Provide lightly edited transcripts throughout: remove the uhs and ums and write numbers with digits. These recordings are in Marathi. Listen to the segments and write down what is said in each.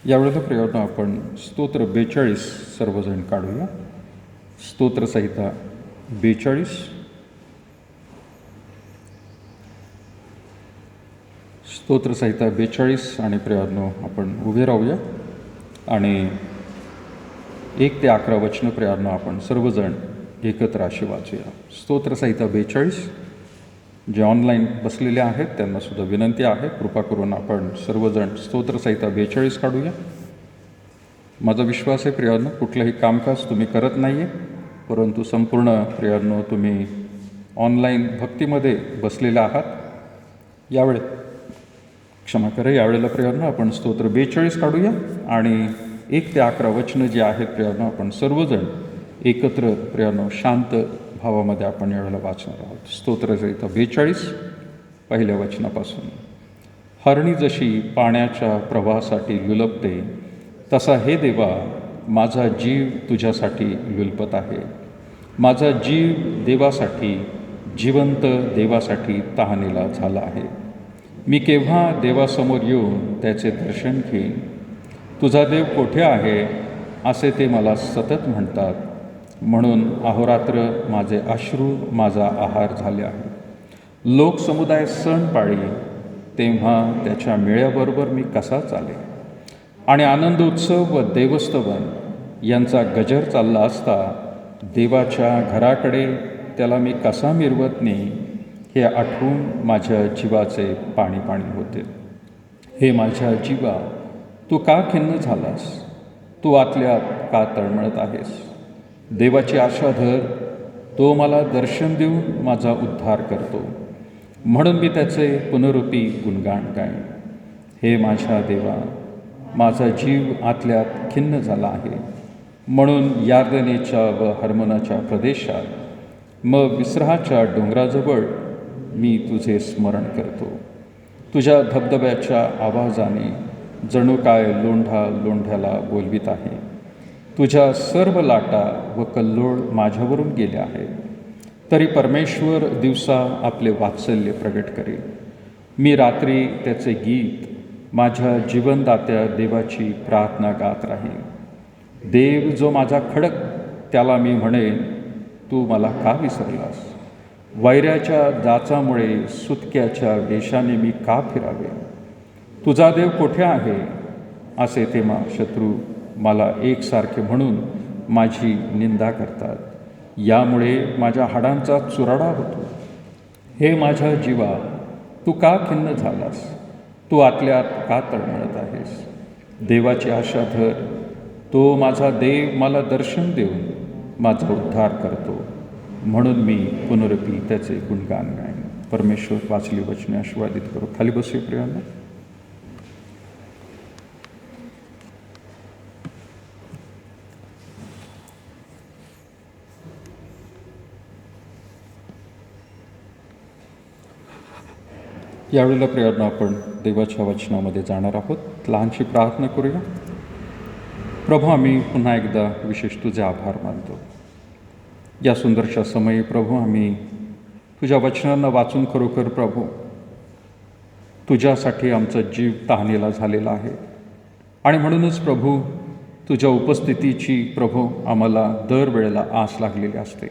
यावेळेला प्रियानो आपण स्तोत्र 42 सर्वजण काढूया. स्तोत्रसहिता 42. स्तोत्रसहिता 42 आणि प्रियानो आपण उभे राहूया आणि 1 ते 11 वचनं प्रियानो आपण सर्वजण एकत्र अशी वाचूया. स्तोत्रसहिता 42. जे ऑनलाईन बसलेले आहेत त्यांनासुद्धा विनंती आहे, कृपा करून आपण सर्वजण स्तोत्रसहिता 42 काढूया. माझा विश्वास आहे प्रियानो, कुठलंही कामकाज तुम्ही करत नाही आहे, परंतु संपूर्ण प्रियानो तुम्ही ऑनलाईन भक्तीमध्ये बसलेले आहात. यावेळेला प्रियानो आपण स्तोत्र 42 काढूया आणि 1 ते 11 वचनं जी आहेत प्रियानो आपण सर्वजण एकत्र प्रियानो शांत भावामध्ये आपण यावेळेला वाचणार आहोत. स्तोत्रसहिता 42 पहिल्या वचनापासून. हरणी जशी पाण्याच्या प्रवाहासाठी लुलपते, तसा हे देवा माझा जीव तुझ्यासाठी लुलपत आहे. माझा जीव देवासाठी, जिवंत देवासाठी तहानेला झाला आहे. मी केव्हा देवासमोर येऊन त्याचे दर्शन घेईन. तुझा देव कोठे आहे असे ते मला सतत म्हणतात, म्हणून अहोरात्र माझे अश्रू माझा आहार झाले आहे. लोकसमुदाय सण पाळी, तेव्हा त्याच्या मेळ्याबरोबर मी कसा चाले. आणि आनंद उत्सव व देवस्तवन यांचा गजर चालला असता देवाच्या घराकडे त्याला मी कसा मिरवत नाही, हे आठवून माझ्या जीवाचे पाणी पाणी होते. हे माझ्या जीवा, तू का खिन्न झालास, तू आतल्यात का तळमळत आहेस. देवाची आशा धर, तो मला दर्शन देऊन माझा उद्धार करतो, म्हणून मी त्याचे पुनरुक्ती गुणगान गाईन. हे माझ्या देवा, माझा जीव आतल्यात खिन्न झाला आहे, म्हणून यार्दनेच्या व हर्मोनाच्या प्रदेशात मग विस्राहाच्या डोंगराजवळ मी तुझे स्मरण करतो. तुझ्या धबधब्याच्या आवाजाने जणू काय लोंढा लोंढ्याला बोलवित आहे. तुझ्या सर्व लाटा व कल्लोळ माझ्यावरून गेले आहे, तरी परमेश्वर दिवसा आपले वात्सल्य प्रगट करेल. मी रात्री त्याचे गीत, माझ्या जीवनदात्या देवाची प्रार्थना गात राहील. देव जो माझा खडक, त्याला मी म्हणेन, तू मला का विसरलास. वैऱ्याच्या जाचामुळे सुतक्याच्या वेशाने मी का फिरावे. तुझा देव कोठे आहे असे तेव्हा शत्रू मला एकसारखे म्हणून माझी निंदा करतात. यामुळे माझ्या हाडांचा चुराडा होतो. हे माझ्या जीवा, तू का खिन्न झालास, तू आतल्यात का तळमळत आहेस. देवाची आशा धर, तो माझा देव मला दर्शन देऊन माझा उद्धार करतो, म्हणून मी पुनरुक्ती त्याचे गुणगान गाईन. परमेश्वर वाचली वचने आशीर्वादित करो. खाली बसूया प्रियांनो. यावेळेला प्रियांनो आपण देवाच्या वचनामध्ये जाणार आहोत. लहानशी प्रार्थना करूया. प्रभू, आम्ही पुन्हा एकदा विशेष तुझे आभार मानतो. या सुंदरशा समयी प्रभू आम्ही तुझ्या वचनांना वाचून खरोखर प्रभू तुझ्यासाठी आमचा जीव तहानेला झालेला आहे आणि म्हणूनच प्रभू तुझ्या उपस्थितीची प्रभू आम्हाला दरवेळेला आस लागलेली असते.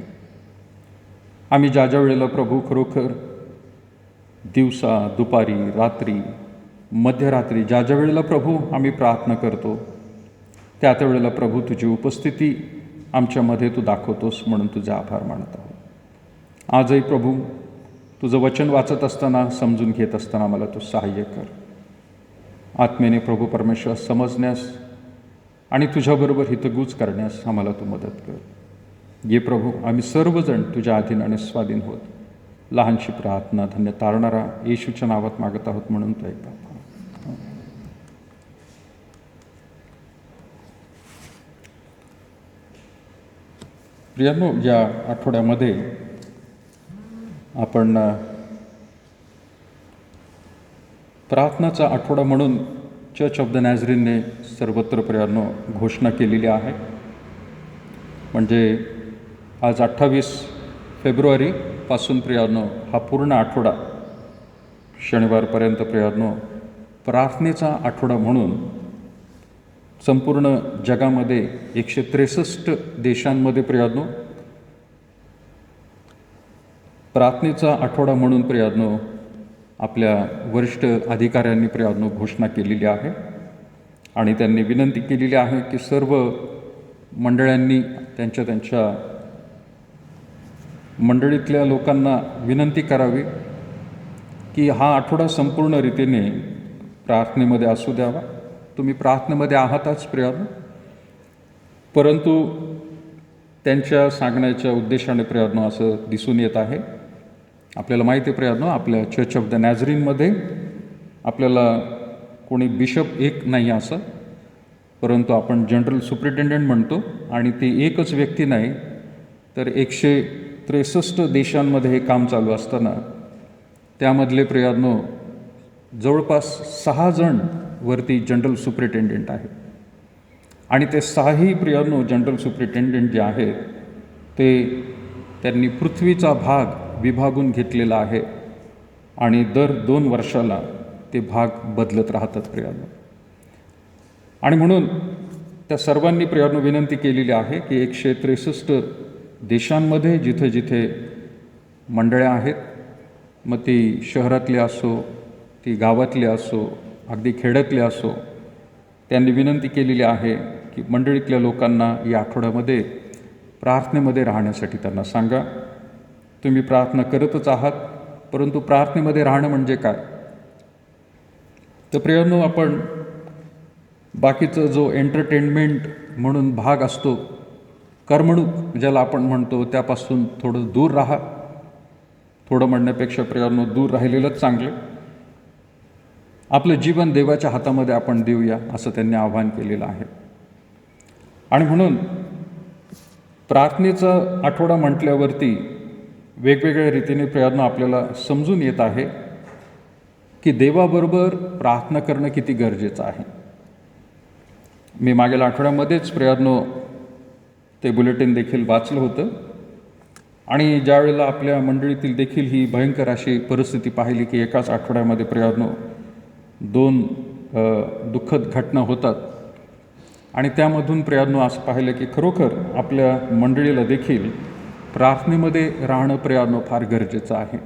आम्ही ज्या ज्या वेळेला प्रभू खरोखर दिवसा, दुपारी, रात्री, मध्यरात्री ज्या ज्या वेळेला प्रभू आम्ही प्रार्थना करतो, त्या त्या वेळेला प्रभू तुझी उपस्थिती आमच्यामध्ये तू दाखवतोस, म्हणून तुझे आभार मानत आहोत. आजही प्रभू तुझं वचन वाचत असताना, समजून घेत असताना मला तू सहाय्य कर. आत्मेने प्रभू परमेश्वर समजण्यास आणि तुझ्याबरोबर हितगुज करण्यास आम्हाला तू मदत कर. ये प्रभू, आम्ही सर्वजण तुझ्या अधीन आणि स्वाधीन होत. लहानशी प्रार्थना धन्य तारणारा येशूच्या नावात मागत आहोत, म्हणून तो ऐका. प्रियांनो, या आठवड्यामध्ये आपण प्रार्थनाचा आठवडा म्हणून चर्च ऑफ द नॅझरीनने सर्वत्र प्रियांनो घोषणा केलेली आहे. म्हणजे आज 28 फेब्रुवारीपासून प्रियांनो हा पूर्ण आठवडा शनिवारपर्यंत प्रियांनो प्रार्थनेचा आठवडा म्हणून संपूर्ण जगामध्ये 163 देशांमध्ये प्रियानो प्रार्थनेचा आठवडा म्हणून प्रियानो आपल्या वरिष्ठ अधिकाऱ्यांनी प्रियानो घोषणा केलेली आहे आणि त्यांनी विनंती केलेली आहे की सर्व मंडळांनी त्यांच्या मंडळीतल्या लोकांना विनंती करावी की हा आठवडा संपूर्ण रीतीने प्रार्थनेमध्ये असू द्यावा. तुम्ही प्रार्थनेमध्ये आहातच प्रियानो, परंतु त्यांच्या सांगण्याच्या उद्देशाने प्रियानो असं दिसून येत आहे. आपल्याला माहिती आहे प्रियानो, आपल्या चर्च ऑफ द नॅझरीनमध्ये आपल्याला कोणी बिशप एक नाही असं, परंतु आपण जनरल सुप्रिटेंडंट म्हणतो आणि ती एकच व्यक्ती नाही तर 163 देशांमध्ये हे काम चालू असताना त्यामधले प्रियानो जवळपास 6 जण वरती जनरल सुप्रिटेंडंट आहेत आणि ते 6ही प्रियानो जनरल सुप्रिटेंडंट जे आहेत ते त्यांनी पृथ्वीचा भाग विभागून घेतलेला आहे आणि दर 2 वर्षाला ते भाग बदलत राहतात प्रियानो. आणि म्हणून त्या सर्वांनी प्रियानो विनंती केलेली आहे की 163 देशांमध्ये जिथे जिथे मंडळ्या आहेत, मग ती शहरातली असो, ती गावातली असो, अगदी खेड्यातली असो, त्यांनी विनंती केलेली आहे की मंडळीतल्या लोकांना या आठवड्यामध्ये प्रार्थनेमध्ये राहण्यासाठी त्यांना सांगा. तुम्ही प्रार्थना करतच आहात, परंतु प्रार्थनेमध्ये राहणं म्हणजे काय? तर प्रियानो, आपण बाकीचं जो एंटरटेनमेंट म्हणून भाग असतो, करमणूक ज्याला आपण म्हणतो, त्यापासून थोडं दूर राहा. थोडं म्हणण्यापेक्षा प्रियानो दूर राहिलेलंच चांगलं. आपलं जीवन देवाच्या हातामध्ये आपण देऊया असं त्यांनी आवाहन केलेलं आहे. आणि म्हणून प्रार्थनेचा आठवडा म्हटल्यावरती वेगवेगळ्या रीतीने प्रियानो आपल्याला समजून येत आहे की देवाबरोबर प्रार्थना करणं किती गरजेचं आहे. मी मागील आठवड्यामध्येच प्रियानो ते बुलेटिन देखील वाचलं होतं आणि ज्यावेळेला आपल्या मंडळीतील देखील ही भयंकर अशी परिस्थिती पाहिली की एकाच आठवड्यामध्ये प्रियानो 2 दुःखद घटना होतात आणि त्यामधून प्रियानो असं पाहिलं की खरोखर आपल्या मंडळीला देखील प्रार्थनेमध्ये राहणं प्रियानो फार गरजेचं आहे.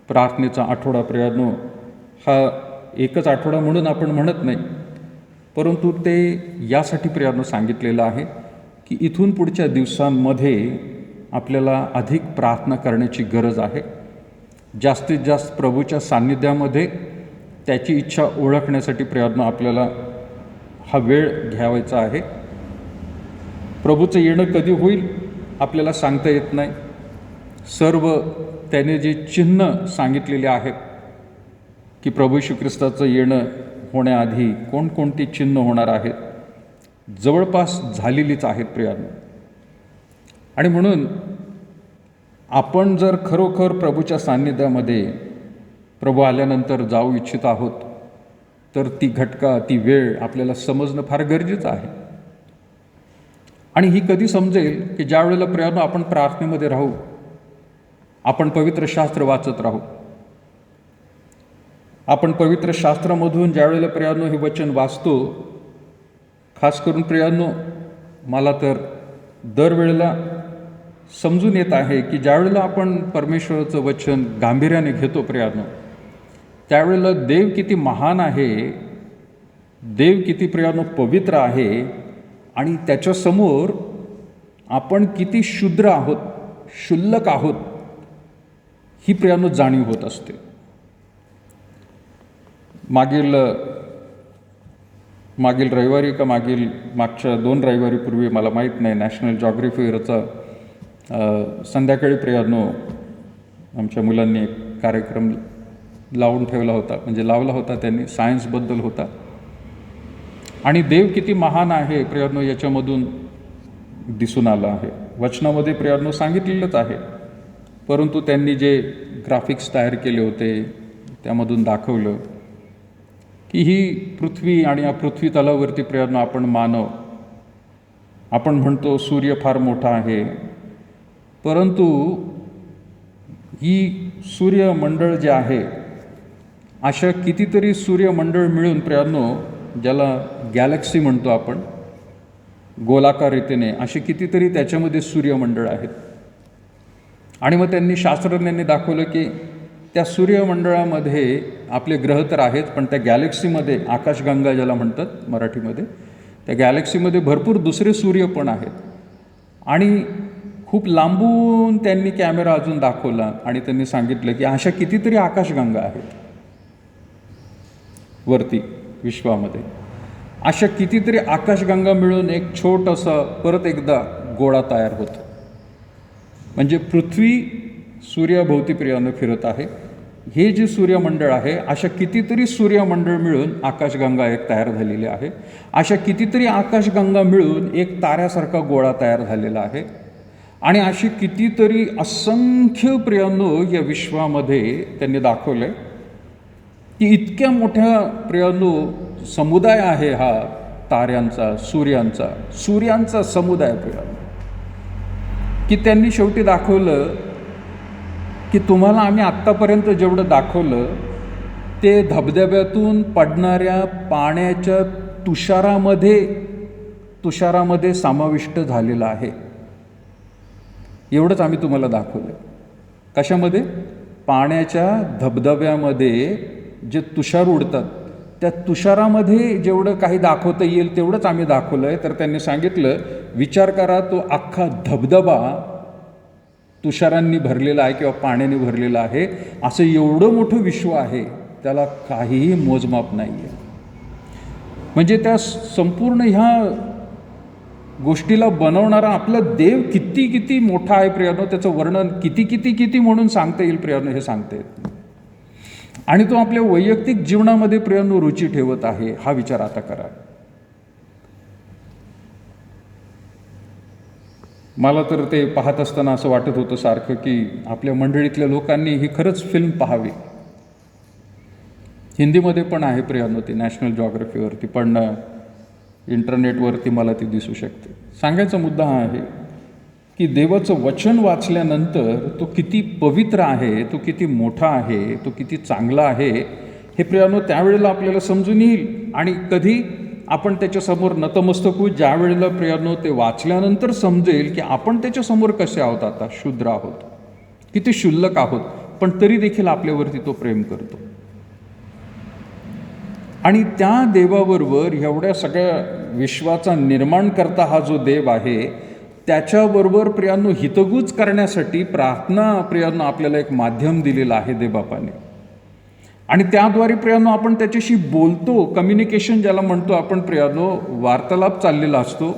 प्रार्थनेचा आठवडा प्रियानो हा एकच आठवडा म्हणून आपण म्हणत नाही, परंतु ते यासाठी प्रियानो सांगितलेलं आहे की इथून पुढच्या दिवसांमध्ये आपल्याला अधिक प्रार्थना करण्याची गरज आहे. जास्तीत जास्त प्रभूच्या सान्निध्यामध्ये त्याची इच्छा ओळखण्यासाठी प्रियानो आपल्याला हा वेळ घ्यावायचा आहे. प्रभूचं येणं कधी होईल आपल्याला सांगता येत नाही. सर्व त्याने जे चिन्ह सांगितलेले आहेत की प्रभू येशू ख्रिस्ताचं येणं होण्याआधी कोणकोणती चिन्ह होणार आहेत, जवळपास झालेलीच आहेत प्रियानो. आणि म्हणून आपण जर खरोखर प्रभूच्या सान्निध्यामध्ये प्रभू आल्यानंतर जाऊ इच्छित आहोत तर ती वेळ आपल्याला समजणं फार गरजेचं आहे. आणि ही कधी समजेल की ज्या वेळेला प्रियानो आपण प्रार्थनेमध्ये राहू, आपण पवित्र शास्त्र वाचत राहू. आपण पवित्र शास्त्रामधून ज्या वेळेला प्रियानो हे वचन वाचतो, खास करून प्रियानो मला तर दरवेळेला समजून येत आहे की ज्यावेळेला आपण परमेश्वराचं वचन गांभीर्याने घेतो प्रियानो, त्यावेळेला देव किती महान आहे, देव किती प्रियानो पवित्र आहे आणि त्याच्यासमोर आपण किती क्षुद्र आहोत, क्षुल्लक आहोत, ही प्रियानो जाणीव होत असते. मागील रविवारी का मागच्या 2 रविवारीपूर्वी मला माहीत नाही, नॅशनल जॉग्राफीवरचा संध्याकाळी प्रियानो आमच्या मुलांनी एक कार्यक्रम लावून ठेवला होता, म्हणजे लावला होता त्यांनी, सायन्सबद्दल होता. आणि देव किती महान आहे प्रियानो याच्यामधून दिसून आलं आहे. वचनामध्ये प्रियानो सांगितलेलंच आहे, परंतु त्यांनी जे ग्राफिक्स तयार केले होते त्यामधून दाखवलं की ही पृथ्वी आणि या पृथ्वी तलावरती प्रियानो आपण मानव, आपण म्हणतो सूर्य फार मोठा आहे, परंतु ही सूर्यमंडळ जे आहे, अशा कितीतरी सूर्यमंडळ मिळून प्रियानो ज्याला गॅलेक्सी म्हणतो आपण, गोलाकार रीतीने असे कितीतरी त्याच्यामध्ये सूर्यमंडळ आहेत. आणि मग त्यांनी शास्त्रज्ञांनी दाखवलं की त्या सूर्यमंडळामध्ये आपले ग्रह तर आहेत, पण त्या गॅलेक्सीमध्ये, आकाशगंगा ज्याला म्हणतात मराठीमध्ये, त्या गॅलेक्सीमध्ये भरपूर दुसरे सूर्य पण आहेत. आणि खूप लांबून त्यांनी कॅमेरा अजून दाखवला आणि त्यांनी सांगितलं की अशा कितीतरी आकाशगंगा आहेत वरती विश्वामध्ये. अशा कितीतरी आकाशगंगा मिळून एक छोटंसं परत एकदा गोळा तयार होतो. म्हणजे पृथ्वी सूर्याभोवती प्रियानं फिरत आहे. हे जे सूर्यमंडळ आहे, अशा कितीतरी सूर्यमंडळ मिळून आकाशगंगा एक तयार झालेली आहे. अशा कितीतरी आकाशगंगा मिळून एक ताऱ्यासारखा गोळा तयार झालेला आहे. आणि अशी कितीतरी असंख्य प्रियानो या विश्वामध्ये त्यांनी दाखवले की इतक्या मोठ्या प्रियानो समुदाय आहे हा ताऱ्यांचा, सूर्यांचा समुदाय प्रियानो, की त्यांनी शेवटी दाखवलं की तुम्हाला आम्ही आत्तापर्यंत जेवढं दाखवलं ते धबधब्यातून पडणाऱ्या पाण्याच्या तुषारामध्ये समाविष्ट झालेलं आहे. एवढंच आम्ही तुम्हाला दाखवलं. कशामध्ये? पाण्याच्या धबधब्यामध्ये जे तुषार उडतात त्या तुषारामध्ये जेवढं काही दाखवता येईल तेवढंच आम्ही दाखवलं आहे. तर त्यांनी सांगितलं, विचार करा, तो अख्खा धबधबा तुषारांनी भरलेला आहे किंवा पाण्याने भरलेला आहे. असं एवढं मोठं विश्व आहे, त्याला काहीही मोजमाप नाही आहे. म्हणजे त्या संपूर्ण ह्या गोष्टीला बनवणारा आपला देव किती किती मोठा आहे प्रियानो, त्याचं वर्णन किती किती किती म्हणून सांगता येईल प्रियानो, हे सांगता येत. आणि तो आपल्या वैयक्तिक जीवनामध्ये प्रियानो रुची ठेवत आहे. हा विचार आता करा. मला तर ते पाहत असताना असं वाटत होतं सारखं की आपल्या मंडळीतल्या लोकांनी ही खरंच फिल्म पाहावी. हिंदीमध्ये पण आहे प्रियानो, ती नॅशनल जॉग्रफीवरती, पण इंटरनेटवरती मला ती दिसू शकते. सांगायचा मुद्दा हा आहे की देवाचं वचन वाचल्यानंतर तो किती पवित्र आहे, तो किती मोठा आहे, तो किती चांगला आहे, हे प्रियानो त्यावेळेला आपल्याला समजून येईल. आणि कधी आपण त्याच्यासमोर नतमस्तक होऊ, ज्या वेळेला प्रियानो ते वाचल्यानंतर समजेल की आपण त्याच्यासमोर कसे आहोत. आता शूद्र आहोत, किती क्षुल्लक आहोत, पण तरी देखील आपल्यावरती तो प्रेम करतो. आणि त्या देवाबरोबर एवढ्या सगळ्या विश्वाचा निर्माण करता हा जो देव आहे, त्याच्याबरोबर प्रियांनो हितगुज करण्यासाठी प्रार्थना प्रियांनो आपल्याला एक माध्यम दिलेलं आहे देवबापाने. आणि त्याद्वारे प्रियांनो आपण त्याच्याशी बोलतो, कम्युनिकेशन ज्याला म्हणतो आपण प्रियांनो, वार्तालाप चाललेला असतो.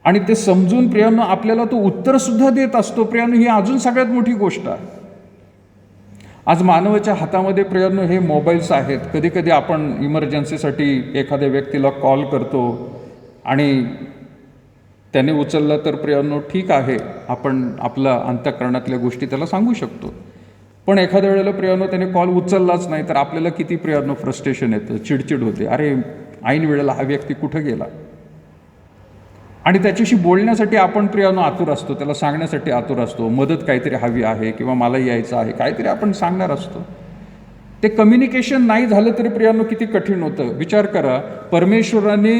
आणि ते समजून प्रियांनो आपल्याला तो उत्तरसुद्धा देत असतो. प्रियांनो ही अजून सगळ्यात मोठी गोष्ट आहे. आज मानवाच्या हातामध्ये प्रियांनो हे मोबाईल्स आहेत. कधी कधी आपण इमर्जन्सीसाठी एखाद्या व्यक्तीला कॉल करतो आणि त्याने उचलला तर प्रियांनो ठीक आहे, आपण आपला अंतःकरणातल्या गोष्टी त्याला सांगू शकतो. पण एखाद्या वेळेला प्रियांनो त्याने कॉल उचललाच नाही तर आपल्याला किती प्रियांनो फ्रस्ट्रेशन येतं, चिडचिड होते. अरे ऐन वेळेला हा व्यक्ती कुठं गेला. आणि त्याच्याशी बोलण्यासाठी आपण प्रियांनो आतुर असतो, त्याला सांगण्यासाठी आतुर असतो, मदत काहीतरी हवी आहे किंवा मला यायचं आहे, काहीतरी आपण सांगणार असतो. ते कम्युनिकेशन नाही झालं तरी प्रियांनो किती कठीण होतं. विचार करा, परमेश्वराने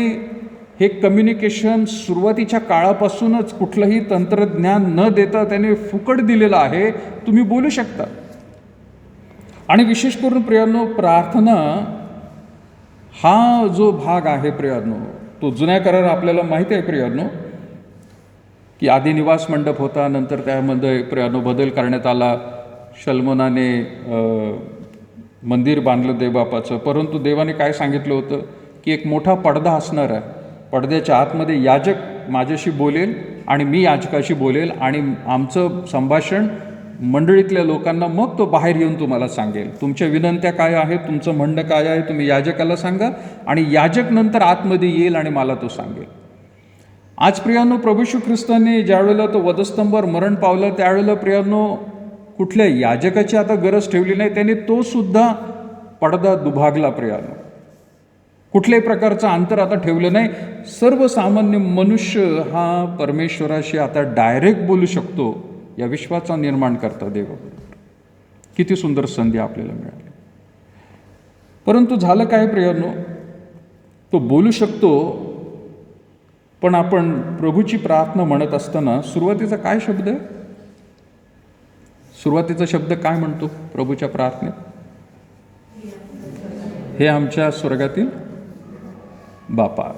हे कम्युनिकेशन सुरुवातीच्या काळापासूनच कुठलंही तंत्रज्ञान न देता त्याने फुकट दिलेलं आहे. तुम्ही बोलू शकता. आणि विशेष करून प्रियांनो प्रार्थना हा जो भाग आहे प्रियांनो, तो जुन्या करार आपल्याला माहिती आहे प्रियांनो की आधी निवास मंडप होता, नंतर त्यामध्ये प्रियांनो बदल करण्यात आला. शल्मोनाने मंदिर बांधलं देवबापाचं. परंतु देवाने काय सांगितलं होतं की एक मोठा पडदा असणार आहे. पडद्याच्या आतमध्ये याजक माझ्याशी बोलेल आणि मी याजकाशी बोलेल आणि आमचं संभाषण मंडळीतल्या लोकांना मग तो बाहेर येऊन तुम्हाला सांगेल. तुमच्या विनंत्या काय आहेत, तुमचं म्हणणं काय आहे, तुम्ही याजकाला सांगा आणि याजक नंतर आतमध्ये येईल आणि मला तो सांगेल. आज प्रियांनो प्रभू येशू ख्रिस्ताने ज्यावेळेला तो वधस्तंभावर मरण पावलं त्यावेळेला प्रियांनो कुठल्या याजकाची आता गरज ठेवली नाही. त्याने तो सुद्धा पडदा दुभागला प्रियांनो. कुठल्याही प्रकारचं अंतर आता ठेवलं नाही. सर्वसामान्य मनुष्य हा परमेश्वराशी आता डायरेक्ट बोलू शकतो. या विश्वाचा निर्माण करता देवाबरोबर. किती सुंदर संधी आपल्याला मिळाली. परंतु झालं काय प्रियांनो तो बोलू शकतो, पण आपण प्रभूची प्रार्थना म्हणत असताना सुरुवातीचा काय शब्द आहे? सुरुवातीचा शब्द काय म्हणतो प्रभूच्या प्रार्थनेत? हे आमच्या स्वर्गातील बापा.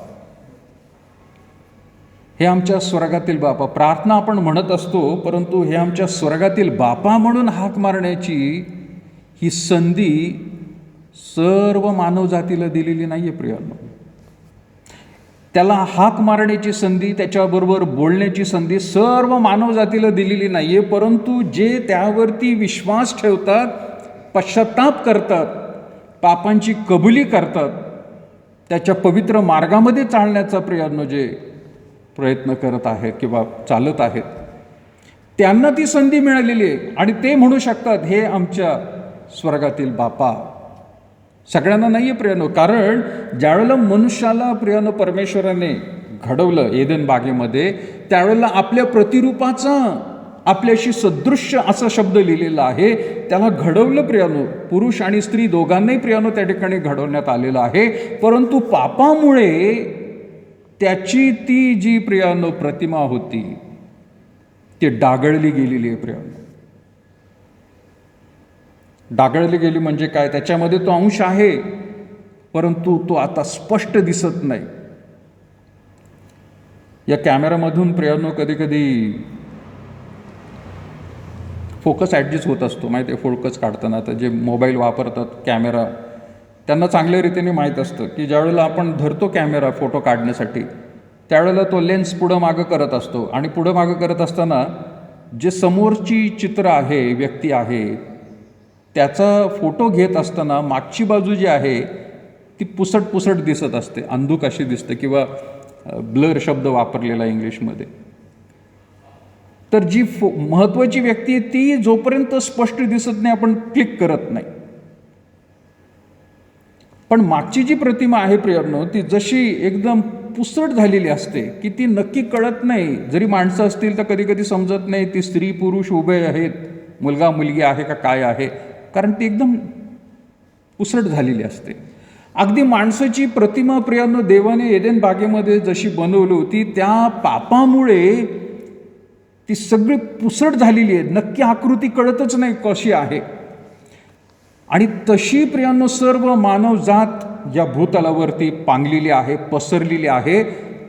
हे आमच्या स्वर्गातील बापा. प्रार्थना आपण म्हणत असतो, परंतु हे आमच्या स्वर्गातील बापा म्हणून हाक मारण्याची ही संधी सर्व मानवजातीला दिलेली नाही आहे प्रियांनो. त्याला हाक मारण्याची संधी, त्याच्याबरोबर बोलण्याची संधी सर्व मानवजातीला दिलेली नाही आहे, परंतु जे त्यावरती विश्वास ठेवतात, पश्चाताप करतात, पापांची कबुली करतात, त्याच्या पवित्र मार्गामध्ये चालण्याचा प्रियांनो जे प्रयत्न करत आहेत किंवा चालत आहेत, त्यांना ती संधी मिळालेली आहे आणि ते म्हणू शकतात हे आमच्या स्वर्गातील बापा. सगळ्यांना नाही आहे प्रियानो. कारण ज्यावेळेला मनुष्याला प्रियानो परमेश्वराने घडवलं एदेन बागेमध्ये, त्यावेळेला आपल्या प्रतिरूपाचा, आपल्याशी सदृश्य असा शब्द लिहिलेला आहे. त्याला घडवलं प्रियानो. पुरुष आणि स्त्री दोघांनाही प्रियानो त्या ठिकाणी घडवण्यात आलेलं आहे. परंतु पापामुळे त्याची ती जी प्रियानो प्रतिमा होती ती डागळली गेलेली आहे प्रियानो. डागळली गेली म्हणजे काय? त्याच्यामध्ये तो अंश आहे, परंतु तो आता स्पष्ट दिसत नाही. या कॅमेरामधून प्रियानो कधी कधी फोकस ॲडजस्ट होत असतो, माहिती आहे? फोकस काढताना आता जे मोबाईल वापरतात कॅमेरा, त्यांना चांगल्या रीतीने माहीत असतं की ज्यावेळेला आपण धरतो कॅमेरा फोटो काढण्यासाठी, त्यावेळेला तो लेन्स पुढं मागं करत असतो आणि पुढं मागं करत असताना जे समोरची चित्र आहे, व्यक्ती आहे, त्याचा फोटो घेत असताना मागची बाजू जी आहे ती पुसट दिसत असते, अंधुक अशी दिसते, किंवा ब्लर शब्द वापरलेला इंग्लिशमध्ये. तर जी महत्त्वाची व्यक्ती आहे ती जोपर्यंत स्पष्ट दिसत नाही आपण क्लिक करत नाही. पण मागची जी प्रतिमा आहे प्रियांनो, ती जशी एकदम पुसट झालेली असते की ती नक्की कळत नाही. जरी माणसं असतील तर कधी कधी समजत नाही ती स्त्री पुरुष उभे आहेत, मुलगा मुलगी आहे का काय आहे, कारण ती एकदम पुसट झालेली असते. अगदी माणसाची प्रतिमा प्रियांनो देवाने एदेन बागेमध्ये जशी बनवली होती, त्या पापामुळे ती सगळी पुसट झालेली आहे. नक्की आकृती कळतच नाही कशी आहे. आणि तशी प्रियांनो सर्व मानवजात या भूतलावरती पांगलेली आहे, पसरलेली आहे.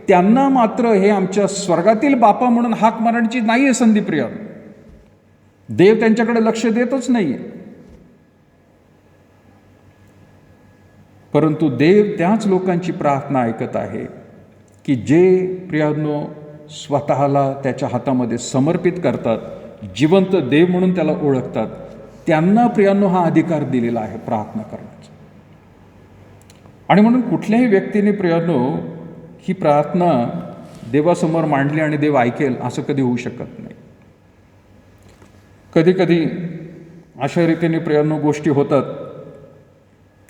त्यांना मात्र हे आमच्या स्वर्गातील बापा म्हणून हाक मारण्याची नाही आहे संधी प्रियांनो. देव त्यांच्याकडे लक्ष देतच नाही आहे. परंतु देव त्याच लोकांची प्रार्थना ऐकत आहे की जे प्रियांनो स्वतःला त्याच्या हातामध्ये समर्पित करतात, जिवंत देव म्हणून त्याला ओळखतात, त्यांना प्रियांनो हा अधिकार दिलेला आहे प्रार्थना करण्याचा. आणि म्हणून कुठल्याही व्यक्तीने प्रियांनो ही प्रार्थना देवासमोर मांडली आणि देव ऐकेल असं कधी होऊ शकत नाही. कधी कधी अशा रीतीने प्रियांनो गोष्टी होतात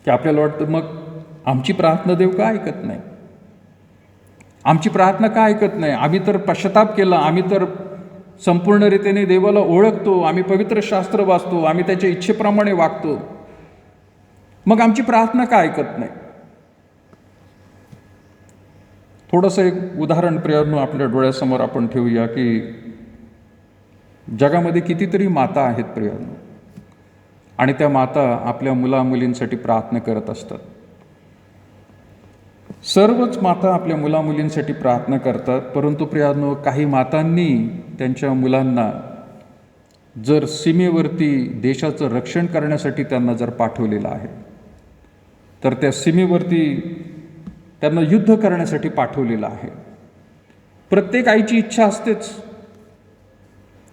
की आपल्याला वाटतं मग आमची प्रार्थना देव का ऐकत नाही? आमची प्रार्थना का ऐकत नाही? आम्ही तर पश्चाताप केला, आम्ही तर संपूर्ण रीतीने देवाला ओळखतो, आम्ही पवित्र शास्त्र वाचतो, आम्ही त्याच्या इच्छेप्रमाणे वागतो, मग आमची प्रार्थना का ऐकत नाही? थोडंसं एक उदाहरण प्रियांनो आपल्या डोळ्यासमोर आपण ठेवूया की जगामध्ये कितीतरी माता आहेत प्रियांनो, आणि त्या माता आपल्या मुलामुलींसाठी प्रार्थना करत असतात. सर्वच माता आपल्या मुलामुलींसाठी प्रार्थना करतात, परंतु प्रियांनो काही मातांनी त्यांच्या मुलांना जर सीमेवरती देशाचं रक्षण करण्यासाठी त्यांना जर पाठवलेलं आहे, तर त्या सीमेवरती त्यांना युद्ध करण्यासाठी पाठवलेलं आहे. प्रत्येक आईची इच्छा असतेच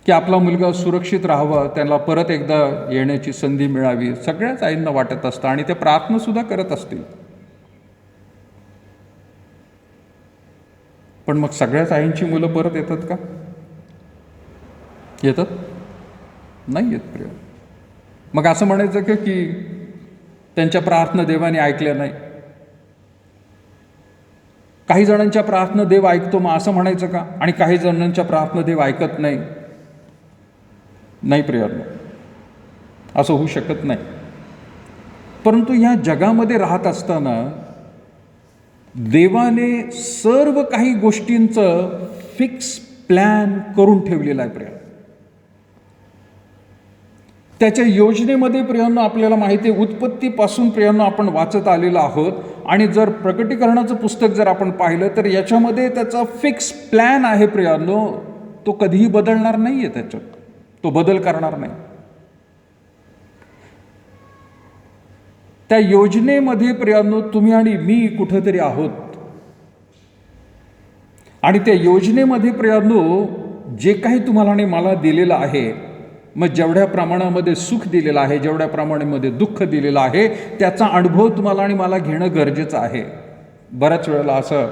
की आपला मुलगा सुरक्षित राहावा, त्याला परत एकदा येण्याची संधी मिळावी, सगळ्याच आईंना वाटत असतं आणि त्या प्रार्थनासुद्धा करत असतील. पण मग सगळ्याच आईंची मुलं परत येतात का? येतात? नाही येत प्रिय. मग असं म्हणायचं का की त्यांच्या प्रार्थना देवाने ऐकल्या नाही? काही जणांच्या प्रार्थना देव ऐकतो मग असं म्हणायचं का? आणि काही जणांच्या प्रार्थना देव ऐकत नाही? नाही प्रियांनो, असं होऊ शकत नाही. परंतु ह्या जगामध्ये राहत असताना देवाने सर्व काही गोष्टींचं फिक्स प्लॅन करून ठेवलेला आहे प्रिय. त्याच्या योजनेमध्ये प्रियांनो आपल्याला माहिती आहे, उत्पत्तीपासून प्रियांनो आपण वाचत आलेलो आहोत. आणि जर प्रकटीकरणाचं पुस्तक जर आपण पाहिलं तर याच्यामध्ये त्याचा फिक्स प्लॅन आहे प्रियांनो. तो कधीही बदलणार नाही आहे, त्याच्यात तो बदल करणार नाही. त्या योजनेमध्ये प्रियांनो तुम्ही आणि मी कुठंतरी आहोत. आणि त्या योजनेमध्ये प्रियांनो जे काही तुम्हाला आणि मला दिलेलं आहे, मग जेवढ्या प्रमाणामध्ये सुख दिलेलं आहे, जेवढ्या प्रमाणामध्ये दुःख दिलेलं आहे, त्याचा अनुभव तुम्हाला आणि मला घेणं गरजेचं आहे. बऱ्याच वेळेला असं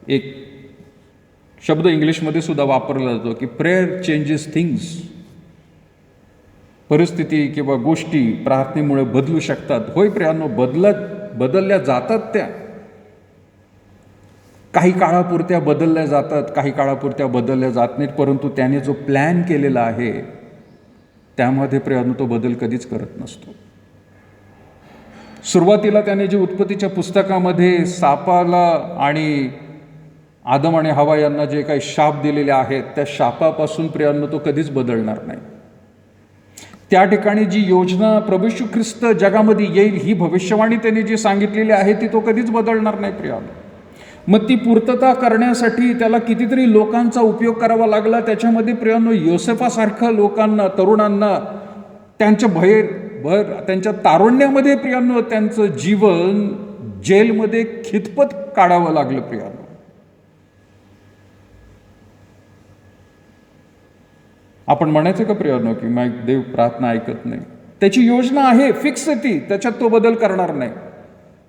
एक शब्द इंग्लिशमध्ये सुद्धा वापरला जातो की प्रेयर चेंजेस थिंग्स. परिस्थिती किंवा गोष्टी प्रार्थनेमुळे बदलू शकतात. होय प्रियांनो, बदलल्या जातात त्या. काही काळापुरत्या बदलल्या जातात, काही काळापुरत्या बदलल्या जात नाहीत. परंतु त्याने जो प्लॅन केलेला आहे त्यामध्ये प्रियांनो तो बदल कधीच करत नसतो. सुरुवातीला त्याने जे उत्पत्तीच्या पुस्तकामध्ये सापाला आणि आदम आणि हवा यांना जे काही शाप दिलेले आहेत, त्या शापापासून प्रियांनो तो कधीच बदलणार नाही. त्या ठिकाणी जी योजना प्रभू येशू ख्रिस्त जगामध्ये येईल ही भविष्यवाणी त्यांनी जी सांगितलेली आहे ती तो कधीच बदलणार नाही प्रियांनो. मग ती पूर्तता करण्यासाठी त्याला कितीतरी लोकांचा उपयोग करावा लागला. त्याच्यामध्ये प्रियांनो योसेफासारख्या लोकांना, तरुणांना त्यांच्या त्यांच्या तारुण्यामध्ये प्रियांनो त्यांचं जीवन जेलमध्ये खितपत काढावं लागलं प्रियांनो. आपण म्हणायचं का प्रियांनो की मग देव प्रार्थना ऐकत नाही? त्याची योजना आहे, फिक्स आहे ती, त्याच्यात तो बदल करणार नाही.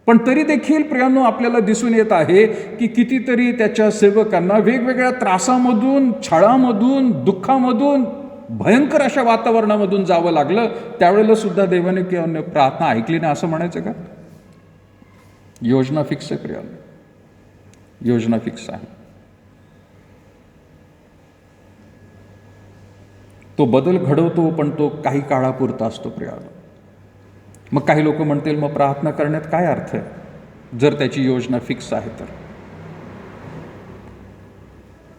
पण तरी देखील प्रियांनो आपल्याला दिसून येत आहे की कितीतरी त्याच्या सेवकांना वेगवेगळ्या त्रासामधून, छळामधून, दुःखामधून, भयंकर अशा वातावरणामधून जावं लागलं. त्यावेळेला सुद्धा देवाने किंवा प्रार्थना ऐकली नाही असं म्हणायचं का? योजना फिक्स आहे प्रियांनो, योजना फिक्स आहे. तो बदल घडवतो पण तो काही काळापुरता असतो प्रियांनो. मग काही लोक म्हणतील मग प्रार्थना करण्यात काय अर्थ आहे जर त्याची योजना फिक्स आहे तर?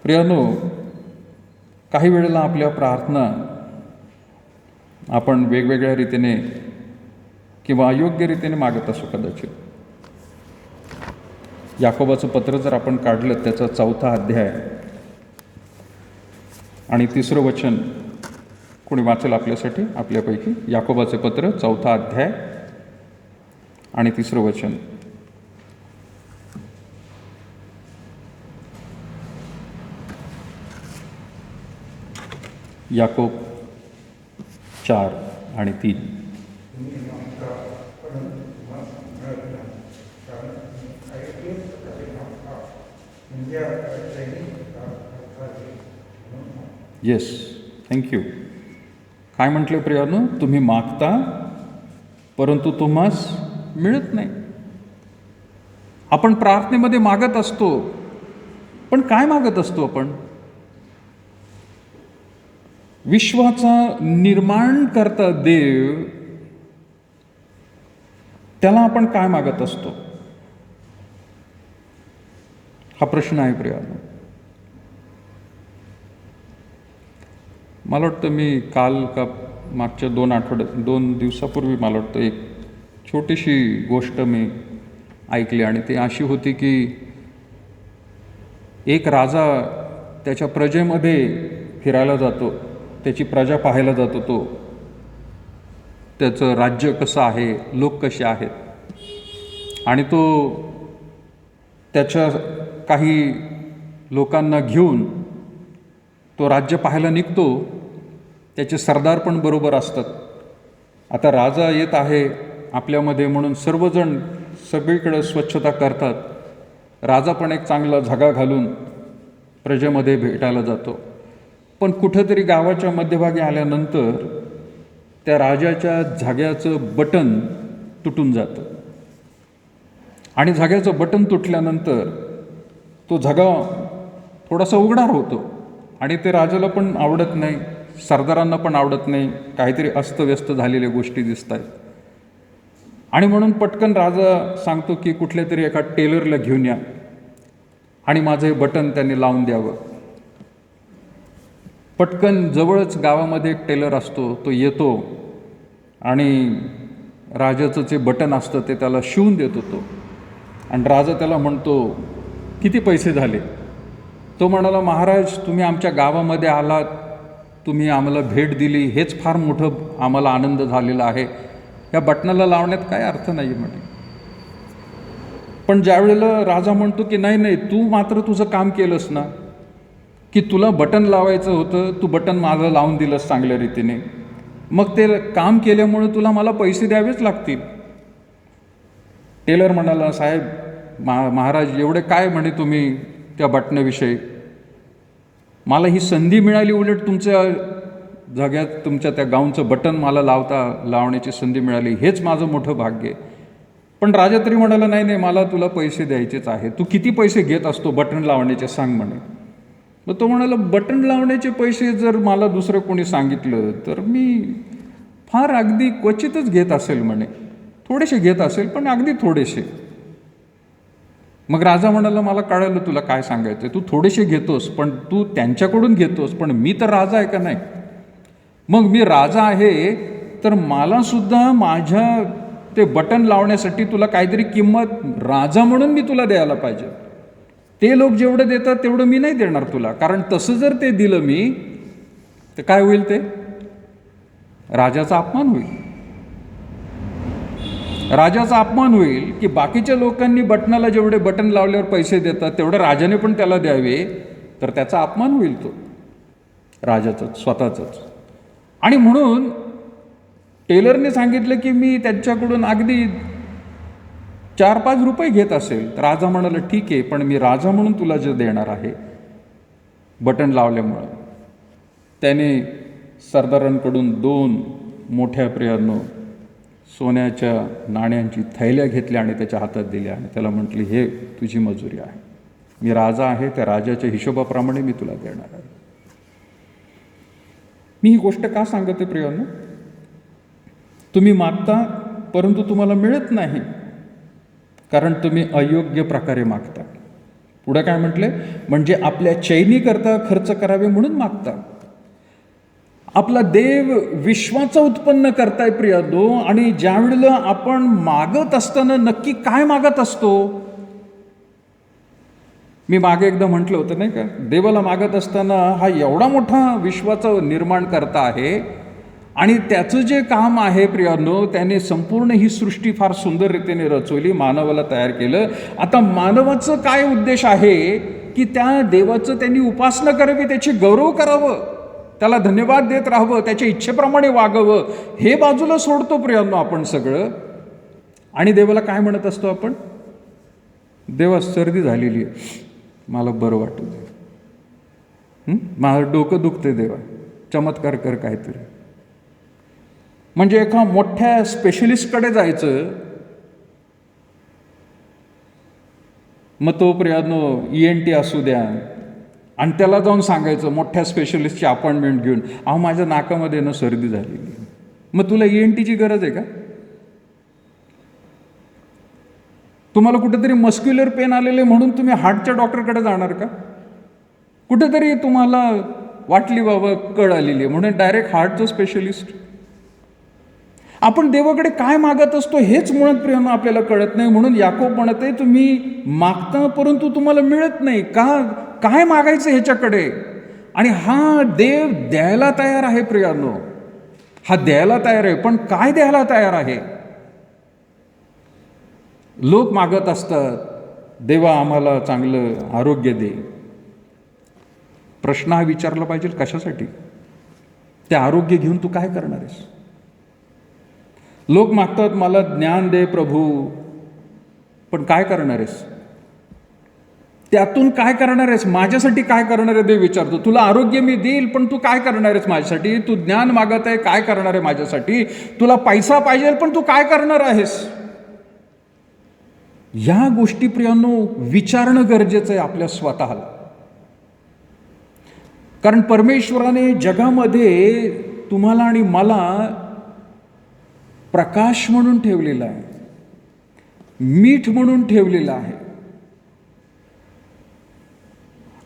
प्रियांनो, काही वेळेला आपल्या प्रार्थना आपण वेगवेगळ्या रीतीने किंवा अयोग्य रीतीने मागत असू कदाचित. याकोबाचं पत्र जर आपण काढलं त्याचा 4था अध्याय आणि 3रं वचन कोणी वाचेल आपल्यासाठी आपल्यापैकी? याकोबाचे पत्र 4था अध्याय आणि 3रं वचन. याकोब 4 आणि 3. Yes, thank you. काय म्हटले प्रियांनो? तुम्ही मागता परंतु तुम्हास मिळत नाही. आपण प्रार्थनेमध्ये मागत असतो, पण काय मागत असतो आपण? विश्वाचा निर्माण करता देव, त्याला आपण काय मागत असतो? हा प्रश्न आहे प्रियांनो. मला वाटतं मी काल का मागच्या 2 दिवसापूर्वी मला वाटतं एक छोटीशी गोष्ट मी ऐकली आणि ती अशी होती की एक राजा त्याच्या प्रजेमध्ये फिरायला जातो, त्याची प्रजा पाहायला जातो. तो त्याचं राज्य कसं आहे, लोक कसे आहेत, आणि तो त्याच्या काही लोकांना घेऊन तो राज्य पाहायला निघतो. त्याचे सरदार पण बरोबर असतात. आता राजा येत आहे आपल्यामध्ये म्हणून सर्वजण सगळीकडे स्वच्छता करतात. राजा पण एक चांगला झगा घालून प्रजेमध्ये भेटायला जातो. पण कुठंतरी गावाच्या मध्यभागी आल्यानंतर त्या राजाच्या झग्याचं बटन तुटून जातं आणि झग्याचं बटन तुटल्यानंतर तो झगा थोडासा उघडा होतो आणि ते राजाला पण आवडत नाही, सरदारांना पण आवडत नाही. काहीतरी अस्तव्यस्त झालेल्या गोष्टी दिसत आहेत. आणि म्हणून पटकन राजा सांगतो की कुठल्या तरी एका टेलरला घेऊन या आणि माझं हे बटन त्यांनी लावून द्यावं. पटकन जवळच गावामध्ये एक टेलर असतो, तो येतो आणि राजाचं जे बटन असतं ते त्याला शिवून देत होतो. आणि राजा त्याला म्हणतो, किती पैसे झाले? तो म्हणाला, महाराज तुम्ही आमच्या गावामध्ये आलात, तुम्ही आम्हाला भेट दिली, हेच फार मोठं आम्हाला आनंद झालेला आहे. या बटनाला लावण्यात काय अर्थ नाही म्हणे. पण ज्यावेळेला राजा म्हणतो की नाही तू मात्र तुझं काम केलंस ना, की तुला बटन लावायचं होतं, तू बटन माझं लावून दिलंस चांगल्या रीतीने, मग ते काम केल्यामुळे तुला मला पैसे द्यावेच लागतील. टेलर म्हणाला, साहेब महाराज एवढे काय म्हणे तुम्ही त्या बटनाविषयी, मला ही संधी मिळाली, उलट तुमच्या जाग्यात तुमच्या त्या गाऊनचं बटन मला लावण्याची संधी मिळाली, हेच माझं मोठं भाग्य आहे. पण राजा तरी म्हणाला, नाही मला तुला पैसे द्यायचेच आहे. तू किती पैसे घेत असतो बटन लावण्याचे सांग म्हणे. मग तो म्हणाला, बटन लावण्याचे पैसे जर मला दुसरं कोणी सांगितलं तर मी फार अगदी क्वचितच घेत असेल म्हणे, थोडेसे घेत असेल पण अगदी थोडेसे. मग राजा म्हणाला, मला कळलं तुला काय सांगायचं, तू थोडेसे घेतोस पण तू त्यांच्याकडून घेतोस, पण मी तर राजा आहे का नाही? मग मी राजा आहे तर मला सुद्धा माझ्या ते बटन लावण्यासाठी तुला काहीतरी किंमत राजा म्हणून मी तुला द्यायला पाहिजे. ते लोक जेवढं देतात तेवढं मी नाही देणार तुला, कारण तसं जर ते दिलं मी तर काय होईल, ते राजाचा अपमान होईल. राजाचा अपमान होईल की बाकीच्या लोकांनी बटनाला जेवढे बटन लावल्यावर पैसे देतात तेवढे राजाने पण त्याला द्यावे, तर त्याचा अपमान होईल तो राजाचाच स्वतःचाच. आणि म्हणून टेलरने सांगितलं की मी त्यांच्याकडून अगदी 4-5 रुपये घेत असेल. तर राजा म्हणाला, ठीक आहे, पण मी राजा म्हणून तुला जे देणार आहे बटन लावल्यामुळं. त्याने सरदारांकडून 2 मोठ्या प्रियांनो सोन्याच्या नाण्यांची थैल्या घेतल्या आणि त्याच्या हातात दिल्या आणि त्याला म्हटली, हे तुझी मजुरी आहे, मी राजा आहे, त्या राजाच्या हिशोबाप्रमाणे मी तुला देणार आहे. मी ही गोष्ट का सांगते प्रियांनो? तुम्ही मागता परंतु तुम्हाला मिळत नाही, कारण तुम्ही अयोग्य प्रकारे मागता. पुढं काय म्हटले, म्हणजे आपल्या चैनीकरता खर्च करावे म्हणून मागता. आपला देव विश्वाचं उत्पन्न करताय प्रियांनो. आणि ज्यावेळेला आपण मागत असताना नक्की काय मागत असतो? मी मागे एकदा म्हटलं होतं नाही का, देवाला मागत असताना हा एवढा मोठा विश्वाचं निर्माण करता आहे आणि त्याचं जे काम आहे प्रियांनो, त्याने संपूर्ण ही सृष्टी फार सुंदर रीतीने रचवली, मानवाला तयार केलं. आता मानवाचं काय उद्देश आहे की त्या देवाचं त्यांनी उपासना करावी, त्याची गौरव करावं, त्याला धन्यवाद देत राहावं, त्याच्या इच्छेप्रमाणे वागावं. हे बाजूला सोडतो प्रियांनो आपण सगळं. आणि देवाला काय म्हणत असतो आपण? देवा सर्दी झालेली आहे, मला बरं वाटू दे, माझं डोकं दुखते, देवा चमत्कार कर काहीतरी. म्हणजे एका मोठ्या स्पेशलिस्टकडे जायचं, मग तो प्रियांनो ENT असू द्या, आणि त्याला जाऊन सांगायचं मोठ्या स्पेशलिस्टची अपॉइंटमेंट घेऊन, अहो माझ्या नाकामध्ये ना सर्दी झालेली. मग तुला ENTची गरज आहे का? तुम्हाला कुठेतरी मस्क्युलर पेन आलेले म्हणून तुम्ही हार्टच्या डॉक्टरकडे जाणार का? कुठेतरी तुम्हाला वाटली बाबा कळ आलेली आहे म्हणून डायरेक्ट हार्टचं स्पेशलिस्ट. आपण देवाकडे काय मागत असतो हेच मुळात प्रियांनो आपल्याला कळत नाही. म्हणून याकोब म्हणत आहे, तुम्ही मागता परंतु तुम्हाला मिळत नाही का? काय मागायचं ह्याच्याकडे? आणि हा देव द्यायला तयार आहे प्रियांनो, हा द्यायला तयार आहे, पण काय द्यायला तयार आहे? लोक मागत असतात, देवा आम्हाला चांगलं आरोग्य दे. प्रश्न हा विचारला पाहिजे, कशासाठी? ते आरोग्य घेऊन तू काय करणार आहेस? लोक मागतात, मला ज्ञान दे प्रभू, पण काय करणार आहेस? त्यातून काय करणार आहेस? माझ्यासाठी काय करणार आहे देव विचारतो. तुला आरोग्य मी देईल, पण तू काय करणार आहेस माझ्यासाठी? तू ज्ञान मागत आहे, काय करणार आहे माझ्यासाठी? तुला पैसा पाहिजे, पण तू काय करणार आहेस? या गोष्टी प्रियांनो विचारणं गरजेचं आहे आपल्या स्वतःला. कारण परमेश्वराने जगामध्ये तुम्हाला आणि मला प्रकाश म्हणून ठेवलेला आहे. मीठ म्हणून ठेवलेलं आहे.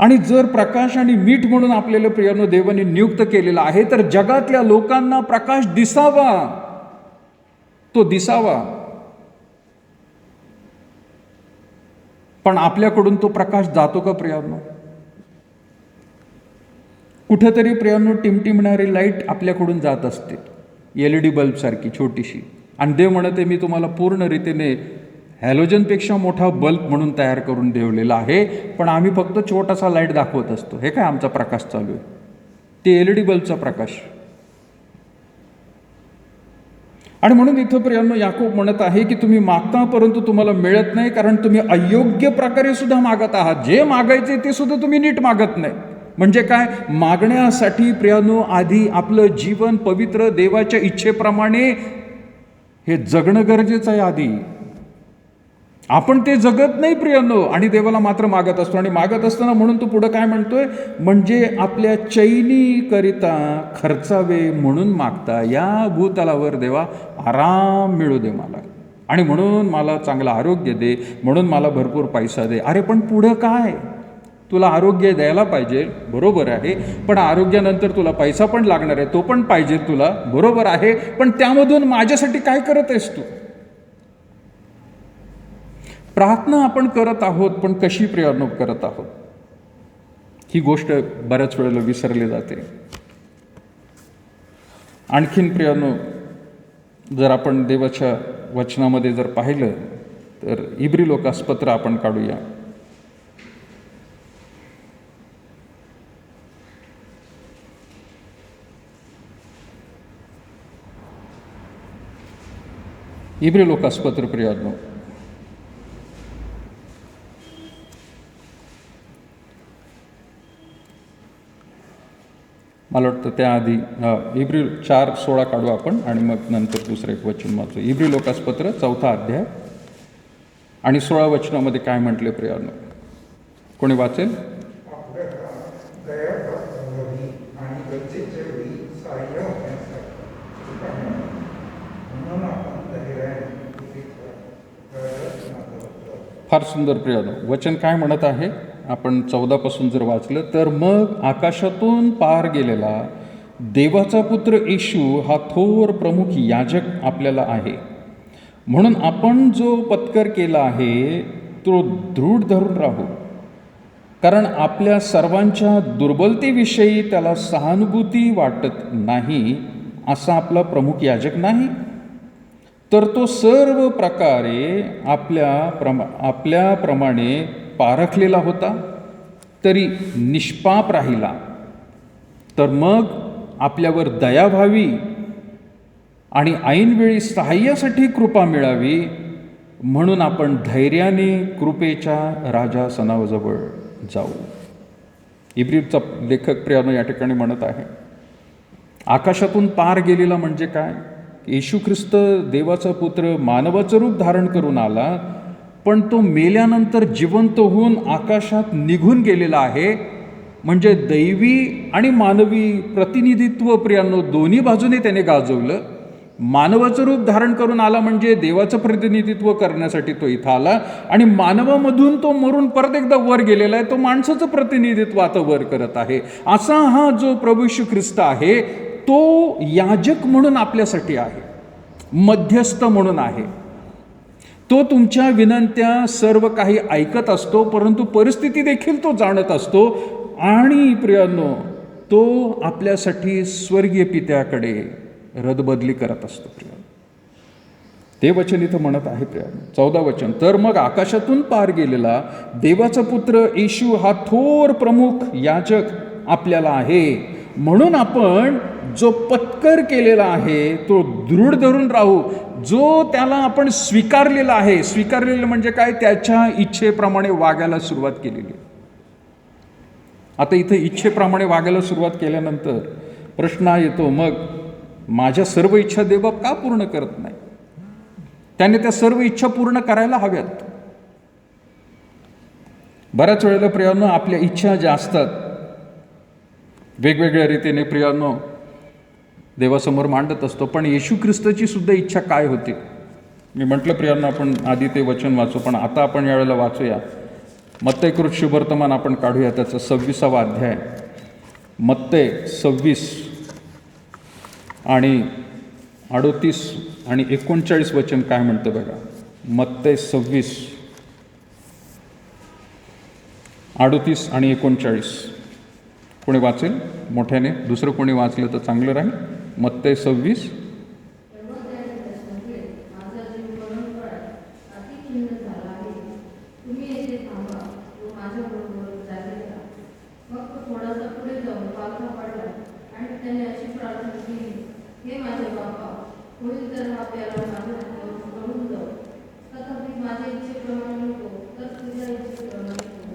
आणि जर प्रकाश आणि मीठ म्हणून आपल्याला प्रियानो देवाने नियुक्त केलेला आहे, तर जगातल्या लोकांना प्रकाश दिसावा, तो दिसावा. पण आपल्याकडून तो प्रकाश जातो का प्रियानो? कुठेतरी प्रियानो टिमटिमणारी लाईट आपल्याकडून जात असते, LED बल्ब सारखी छोटीशी. आणि देव म्हणते मी तुम्हाला पूर्ण रीतीने हॅलोजनपेक्षा मोठा बल्ब म्हणून तयार करून ठेवलेला आहे, पण आम्ही फक्त छोटासा लाईट दाखवत असतो. हे काय आमचा प्रकाश चालू आहे? ते LED बल्बचा प्रकाश. आणि म्हणून इथं प्रियांनो याकूब म्हणत आहे की तुम्ही मागता परंतु तुम्हाला मिळत नाही, कारण तुम्ही अयोग्य प्रकारे सुद्धा मागत आहात. जे मागायचे ते सुद्धा तुम्ही नीट मागत नाही. म्हणजे काय? मागण्यासाठी प्रियांनो आधी आपलं जीवन पवित्र देवाच्या इच्छेप्रमाणे हे जगणं गरजेचं आहे आधी. आपण ते जगत नाही प्रियांनो, आणि देवाला मात्र मागत असतो. आणि मागत असताना म्हणून तो पुढं काय म्हणतोय? म्हणजे आपल्या चैनीकरिता खर्चावे म्हणून मागता, या भूतलावर देवा आराम मिळू दे मला, आणि म्हणून मला चांगलं आरोग्य दे, म्हणून मला भरपूर पैसा दे. अरे पण पुढं काय? तुला आरोग्य द्यायला पाहिजे, बरोबर आहे, पण आरोग्यानंतर तुला पैसा पण लागणार आहे, तो पण पाहिजे तुला, बरोबर आहे, पण त्यामधून माझ्यासाठी काय करत आहेस तू? प्रार्थना आपण करत आहोत, पण कशी प्रियानो करत आहोत? ही गोष्ट बऱ्याच वेळेला विसरली जाते. आणखीन प्रियानो जर आपण देवाच्या वचनामध्ये जर पाहिलं तर इब्री लोकासपत्र आपण काढूया. इब्री लोकासपत्र प्रियानो मला वाटतं त्याआधी इब्री 4:16 काढू आपण, आणि मग नंतर दुसरं एक वचन वाचू. इब्री लोकासपत्र 4 अध्याय आणि 16 वचनामध्ये काय म्हटले प्रियानो? कोणी वाचेल? फार सुंदर प्रियानो वचन काय म्हणत आहे? आपण 14 पासून जर वाचलं तर, मग आकाशातून पार गेलेला देवाचा पुत्र येशू हा थोर प्रमुख याजक आपल्याला आहे. म्हणून आपण जो पत्कर केला आहे तो दृढ धरून राहू, कारण आपल्या सर्वांच्या दुर्बलतेविषयी त्याला सहानुभूती वाटत नाही असा आपला प्रमुख याजक नाही, तर तो सर्व प्रकारे आपल्याप्रमाणे पारखलेला होता, तरी निष्पाप राहिला. तर मग आपल्यावर दया व्हावी आणि ऐनवेळी सहाय्यासाठी कृपा मिळावी, म्हणून आपण धैर्याने कृपेच्या राजासनाजवळ जाऊ. इब्रीचा लेखक प्रियानो या ठिकाणी म्हणत आहे, आकाशातून पार गेलेला म्हणजे काय? येशू ख्रिस्त देवाचा पुत्र मानवाचं रूप धारण करून आला, पण तो मेल्यानंतर जिवंत होऊन आकाशात निघून गेलेला आहे. म्हणजे दैवी आणि मानवी प्रतिनिधित्व प्रियांनो दोन्ही बाजूने त्याने गाजवलं. मानवाचं रूप धारण करून आला म्हणजे देवाचं प्रतिनिधित्व करण्यासाठी तो इथं आला, आणि मानवामधून तो मरून परत एकदा वर गेलेला आहे, तो माणसाचं प्रतिनिधित्व आता वर करत आहे. असा हा जो प्रभू येशू ख्रिस्त आहे तो याजक म्हणून आपल्यासाठी आहे, मध्यस्थ म्हणून आहे. तो तुमच्या विनंत्या सर्व काही ऐकत असतो, परंतु परिस्थिती देखील तो जाणत असतो, आणि प्रियांनो तो आपल्यासाठी स्वर्गीय पित्याकडे रदबदली करत असतो. प्रियांनो ते वचन इथं म्हणत आहे प्रियांनो 14 वचन, तर मग आकाशातून पार गेलेला देवाचा पुत्र येशू हा थोर प्रमुख याजक आपल्याला आहे. म्हणून आपण जो पत्कर केलेला आहे तो दृढ धरून राहू, जो त्याला आपण स्वीकारलेला आहे. स्वीकारलेलं म्हणजे काय? त्याच्या इच्छेप्रमाणे वागायला सुरुवात केलेली. आता इथं इच्छेप्रमाणे वागायला सुरुवात केल्यानंतर प्रश्न येतो, मग माझ्या सर्व इच्छा देव का पूर्ण करत नाही? त्याने त्या सर्व इच्छा पूर्ण करायला हव्यात. बऱ्याच वेळेला प्रियांनो आपल्या इच्छा ज्या असतात वेगवेगळ्या रीतीने प्रियांनो देवासमोर मांडत असतो, पण येशू ख्रिस्ताची सुद्धा इच्छा काय होती? मी म्हटलं प्रियांना आपण आधी ते वचन वाचू, पण आता आपण यावेळेला वाचूया मत्तई शुभवर्तमान आपण काढूया, त्याचा 26वा अध्याय. मत्तई 26 आणि 38 आणि 39 वचन काय म्हणतं बघा. मत्तई 26, 38 आणि 39. कोणी वाचेल मोठ्याने? दुसरं कोणी वाचलं तर चांगलं राहील. मत्तई 26.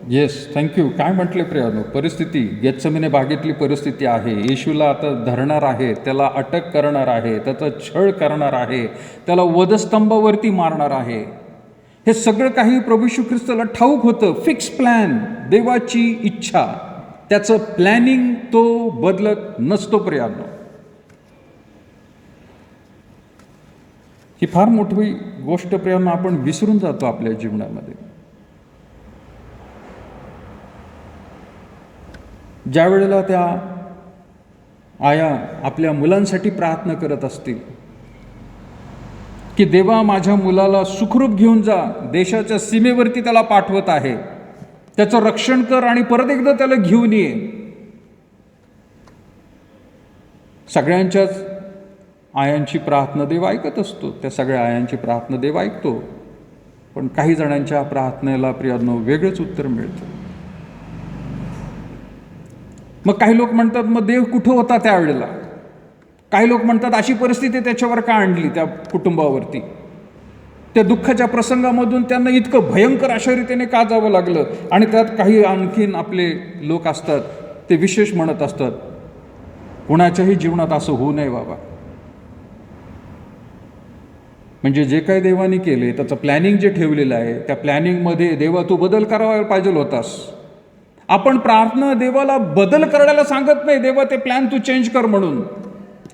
Yes, thank you. काय म्हटले प्रियानो? परिस्थिती गेत्सेमने बागेतली परिस्थिती आहे. येशूला आता धरणार आहे, त्याला अटक करणार आहे, त्याचा छळ करणार आहे, त्याला वधस्तंभावरती मारणार आहे. हे सगळं काही प्रभू येशू ख्रिस्ताला ठाऊक होतं. फिक्स प्लॅन, देवाची इच्छा, त्याचं प्लॅनिंग तो बदलत नसतो प्रियानो. ही फार मोठी गोष्ट प्रियानो आपण विसरून जातो आपल्या जीवनामध्ये. ज्या वेळेला त्या आया आपल्या मुलांसाठी प्रार्थना करत असतील की देवा माझ्या मुलाला सुखरूप घेऊन जा, देशाच्या सीमेवरती त्याला पाठवत आहे, त्याचं रक्षण कर आणि परत एकदा त्याला घेऊन ये. सगळ्यांच्याच आयांची प्रार्थना देव ऐकत असतो, त्या सगळ्या आयांची प्रार्थना देव ऐकतो. पण काही जणांच्या प्रार्थनेला प्रियानो वेगळंच उत्तर मिळतं. मग काही लोक म्हणतात मग देव कुठं होता त्यावेळेला? काही लोक म्हणतात अशी परिस्थिती त्याच्यावर का आणली, त्या कुटुंबावरती? त्या दुःखाच्या प्रसंगामधून त्यांना इतकं भयंकर अशा रीतीने का जावं लागलं? आणि त्यात काही आणखीन आपले लोक असतात, ते विशेष म्हणत असतात कुणाच्याही जीवनात असं होऊ नये बाबा. म्हणजे जे काही देवाने केले, त्याचं प्लॅनिंग जे ठेवलेलं आहे, त्या प्लॅनिंगमध्ये देवा तू बदल करायला पाहिजे होतास. आपण प्रार्थना देवाला बदल करायला सांगत नाही, देवा ते प्लॅन तू चेंज कर म्हणून.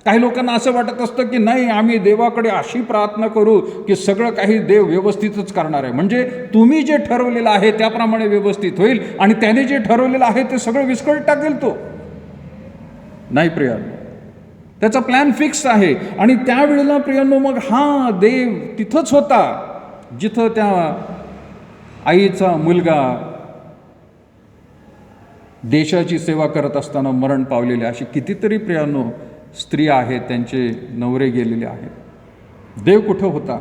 काही लोकांना असं वाटत असतं की नाही, आम्ही देवाकडे अशी प्रार्थना करू की सगळं काही देव व्यवस्थितच करणार आहे, म्हणजे तुम्ही जे ठरवलेलं आहे त्याप्रमाणे व्यवस्थित होईल आणि त्याने जे ठरवलेलं आहे ते सगळं विस्कळीत टाकेल तो. नाही प्रियानो, त्याचा प्लॅन फिक्स आहे. आणि त्यावेळेला प्रियानो मग हा देव तिथंच होता जिथं त्या आईचा मुलगा देशाची सेवा करत असताना मरण पावलेले अशी कितीतरी प्रियानो स्त्रिया आहेत, त्यांचे नवरे गेलेले आहेत. देव कुठं होता?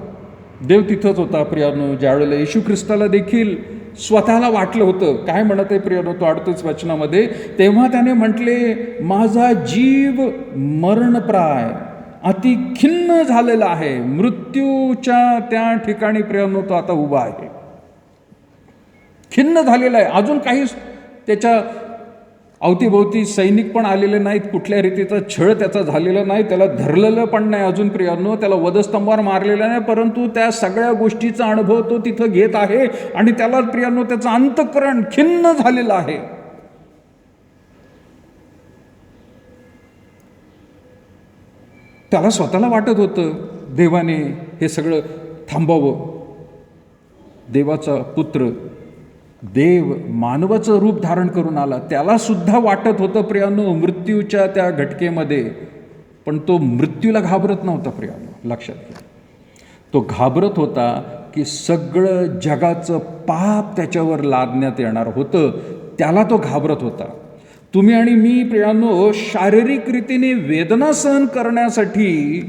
देव तिथंच होता प्रियानो. ज्यावेळेला येशू ख्रिस्ताला देखील स्वतःला वाटलं होतं, काय म्हणत आहे प्रियानो तो 38 वचनामध्ये, तेव्हा त्याने म्हटले माझा जीव मरणप्राय अति खिन्न झालेला आहे. मृत्यूच्या त्या ठिकाणी प्रियानो तो आता उभा आहे, खिन्न झालेला आहे. अजून काही त्याच्या अवतीभोवती सैनिक पण आलेले नाहीत, कुठल्या रीतीचा छळ त्याचा झालेला नाही, त्याला धरलेलं पण नाही अजून प्रियानो, त्याला वधस्तंभावर मारलेलं नाही. परंतु त्या सगळ्या गोष्टीचा अनुभव तो तिथं घेत आहे आणि त्याला प्रियानो त्याचं अंतःकरण खिन्न झालेलं आहे. त्याला स्वतःला वाटत होतं देवाने हे सगळं थांबावं. देवाचा पुत्र देव मानवाचं रूप धारण करून आला, त्याला सुद्धा वाटत होतं प्रियानो मृत्यूच्या त्या घटकेमध्ये, पण तो मृत्यूला घाबरत नव्हता प्रियानो. लक्षात घ्या, तो घाबरत होता की सगळं जगाचं पाप त्याच्यावर लादण्यात येणार होतं, त्याला तो घाबरत होता. तुम्ही आणि मी प्रियानो शारीरिक रीतीने वेदना सहन करण्यासाठी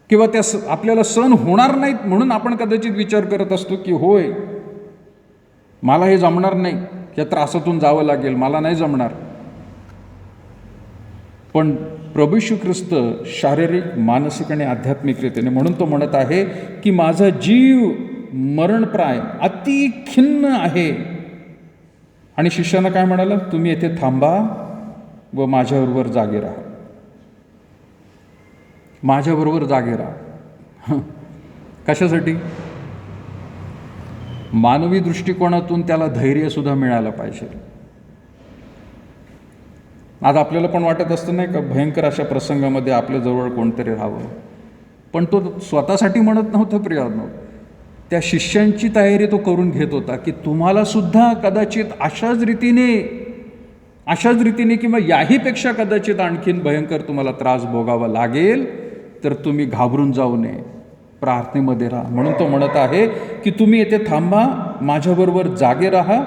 किंवा त्या आपल्याला सहन होणार नाहीत म्हणून आपण कदाचित विचार करत असतो की होय मला हे जमणार नाही, या त्रासातून जावं लागेल, मला नाही जमणार. पण प्रभू येशू ख्रिस्त शारीरिक, मानसिक आणि आध्यात्मिक रीतीने, म्हणून तो म्हणत आहे की माझा जीव मरणप्राय अति खिन्न आहे. आणि शिष्यानं काय म्हणाला, तुम्ही येथे थांबा व माझ्याबरोबर जागे राहा. माझ्याबरोबर जागे राहा. कशासाठी? मानवी दृष्टिकोनातून त्याला धैर्य सुद्धा मिळालं पाहिजे. आज आपल्याला पण वाटत असतं नाही का, भयंकर अशा प्रसंगामध्ये आपल्या जवळ कोणतरी राहावं. पण तो स्वतःसाठी म्हणत नव्हता प्रियानो, त्या शिष्यांची तयारी तो करून घेत होता की तुम्हाला सुद्धा कदाचित अशाच रीतीने किंवा याहीपेक्षा कदाचित आणखीन भयंकर तुम्हाला त्रास भोगावा लागेल, तर तुम्ही घाबरून जाऊ नये, प्रार्थनेमध्ये राहा. म्हणून तो म्हणत आहे की तुम्ही येथे थांबा, माझ्याबरोबर जागे राहा.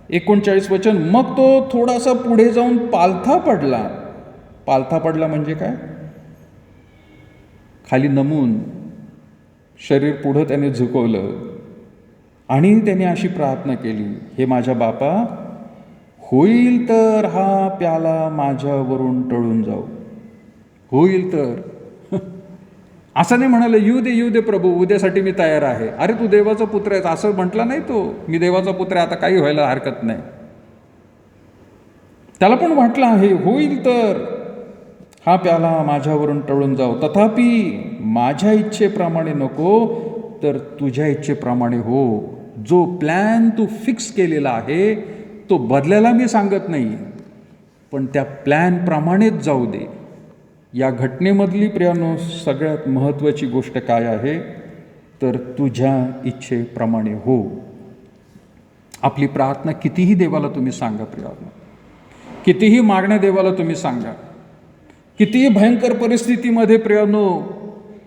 39 वचन, मग तो थोडासा पुढे जाऊन पालथा पडला. पालथा पडला म्हणजे काय? खाली नमून शरीर पुढं त्याने झुकवलं आणि त्याने अशी प्रार्थना केली, हे माझ्या बापा, होईल तर हा प्याला माझ्यावरून टळून जाऊ, होईल तर. असं नाही म्हणाले, येऊ दे प्रभू, उद्यासाठी मी तयार आहे. अरे तू देवाचा पुत्र आहेस असं म्हटलं नाही तो, मी देवाचा पुत्र आहे, आता काही व्हायला हरकत नाही. त्याला पण वाटलं आहे, होईल तर हा प्याला माझ्यावरून टळून जाऊ, तथापि माझ्या इच्छेप्रमाणे नको तर तुझ्या इच्छेप्रमाणे हो. जो प्लॅन तू फिक्स केलेला आहे तो बदलायला मी सांगत नाही, पण त्या प्लॅनप्रमाणेच जाऊ दे. या घटनेमधली प्रियानो सगळ्यात महत्त्वाची गोष्ट काय आहे, तर तुझ्या इच्छेप्रमाणे हो. आपली प्रार्थना कितीही देवाला तुम्ही सांगा प्रियानो, कितीही मागण्या देवाला तुम्ही सांगा, कितीही भयंकर परिस्थितीमध्ये प्रियानो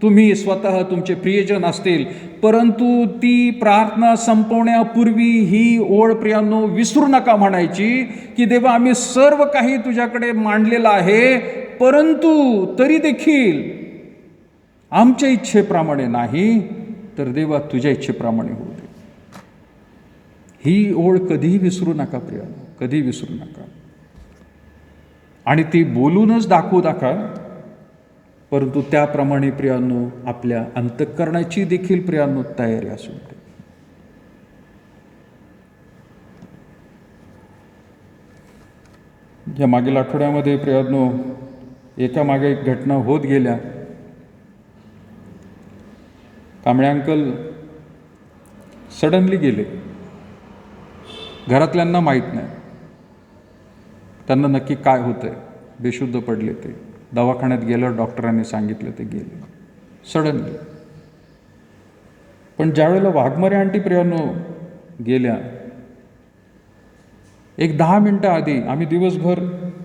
तुम्ही स्वतः तुमचे प्रियजन असतील, परंतु ती प्रार्थना संपवण्यापूर्वी ही ओळ प्रियानो विसरू नका म्हणायची की देवा आम्ही सर्व काही तुझ्याकडे मांडलेलं आहे, परंतु तरी देखील आमच्या इच्छेप्रमाणे नाही तर देवा तुझ्या इच्छेप्रमाणे होऊ दे. ही ओळ कधीही विसरू नका प्रियानो, कधी विसरू नका. आणि ती बोलूनच दाखवू नका, परंतु त्याप्रमाणे प्रियानो आपल्या अंतःकरणाची देखील प्रियानो तयारी असू दे. या मागील आठवड्यामध्ये प्रियानो एकामागे एक घटना होत गेल्या. कांबळे अंकल सडनली गेले, घरातल्यांना माहीत नाही त्यांना नक्की काय होतंय, बेशुद्ध पडले. ते दवाखान्यात गेलं, डॉक्टरांनी सांगितलं, ते गेले सडनली. पण ज्यावेळेला वाघमारे आंटी प्रियानो गेल्या, एक 10 मिनटं आधी आम्ही दिवसभर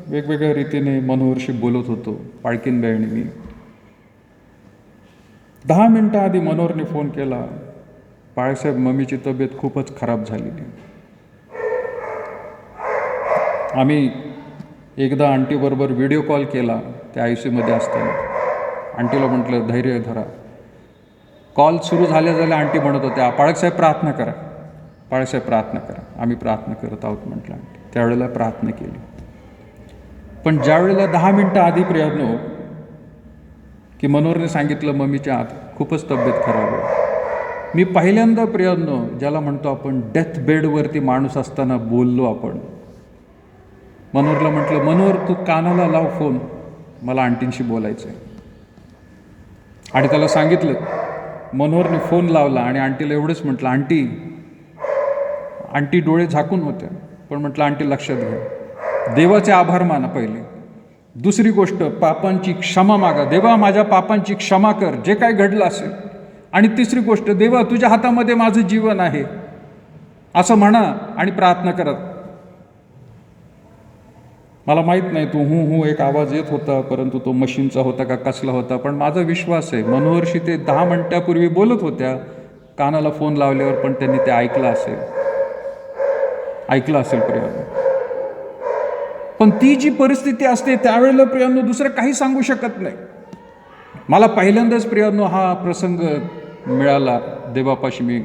वेगवेगळ्या रीतीने मनोहरशी बोलत होतो, पाळकीनबाई आणि मी. 10 मिनटं आधी मनोहरने फोन केला, बाळासाहेब मम्मीची तब्येत खूपच खराब झालेली. आम्ही एकदा आंटीबरोबर व्हिडिओ कॉल केला, त्या ICयूमध्ये असताना. आंटीला म्हटलं धैर्य धरा. कॉल सुरू झाल्या आंटी म्हणत होत्या, बाळासाहेब प्रार्थना करा, बाळासाहेब प्रार्थना करा. आम्ही प्रार्थना करत आहोत म्हटलं आंटी. त्यावेळेला प्रार्थना केली. पण ज्यावेळेला 10 मिनटं आधी प्रियानो की मनोहरने सांगितलं मम्मीच्या आत खूपच तब्येत खराब आहे, मी पहिल्यांदा प्रियानो ज्याला म्हणतो आपण डेथ बेडवरती माणूस असताना बोललो आपण. मनोहरला म्हटलं, मनोहर तू कानाला लाव फोन, मला आंटींशी बोलायचं आहे. आणि त्याला सांगितलं. मनोहरने फोन लावला आणि आंटीला एवढंच म्हटलं, आंटी डोळे झाकून होत्या, पण म्हटलं आंटी लक्षात घ्या, देवाचे आभार माना पहिले. दुसरी गोष्ट, पापांची क्षमा मागा, देवा माझ्या पापांची क्षमा कर जे काय घडलं असेल. आणि तिसरी गोष्ट, देवा तुझ्या हातामध्ये माझं जीवन आहे असं म्हणा आणि प्रार्थना करत. मला माहीत नाही तो हू एक आवाज येत होता, परंतु तो मशीनचा होता का कसला होता, पण माझा विश्वास आहे मनोहरशी ते 10 मिनिटापूर्वी बोलत होत्या, कानाला फोन लावल्यावर पण त्यांनी ते ऐकलं असेल प्रियानो. पण ती जी परिस्थिती असते त्यावेळेला प्रियानो दुसरं काही सांगू शकत नाही. मला पहिल्यांदाच प्रियानो हा प्रसंग मिळाला, देवापाशी मी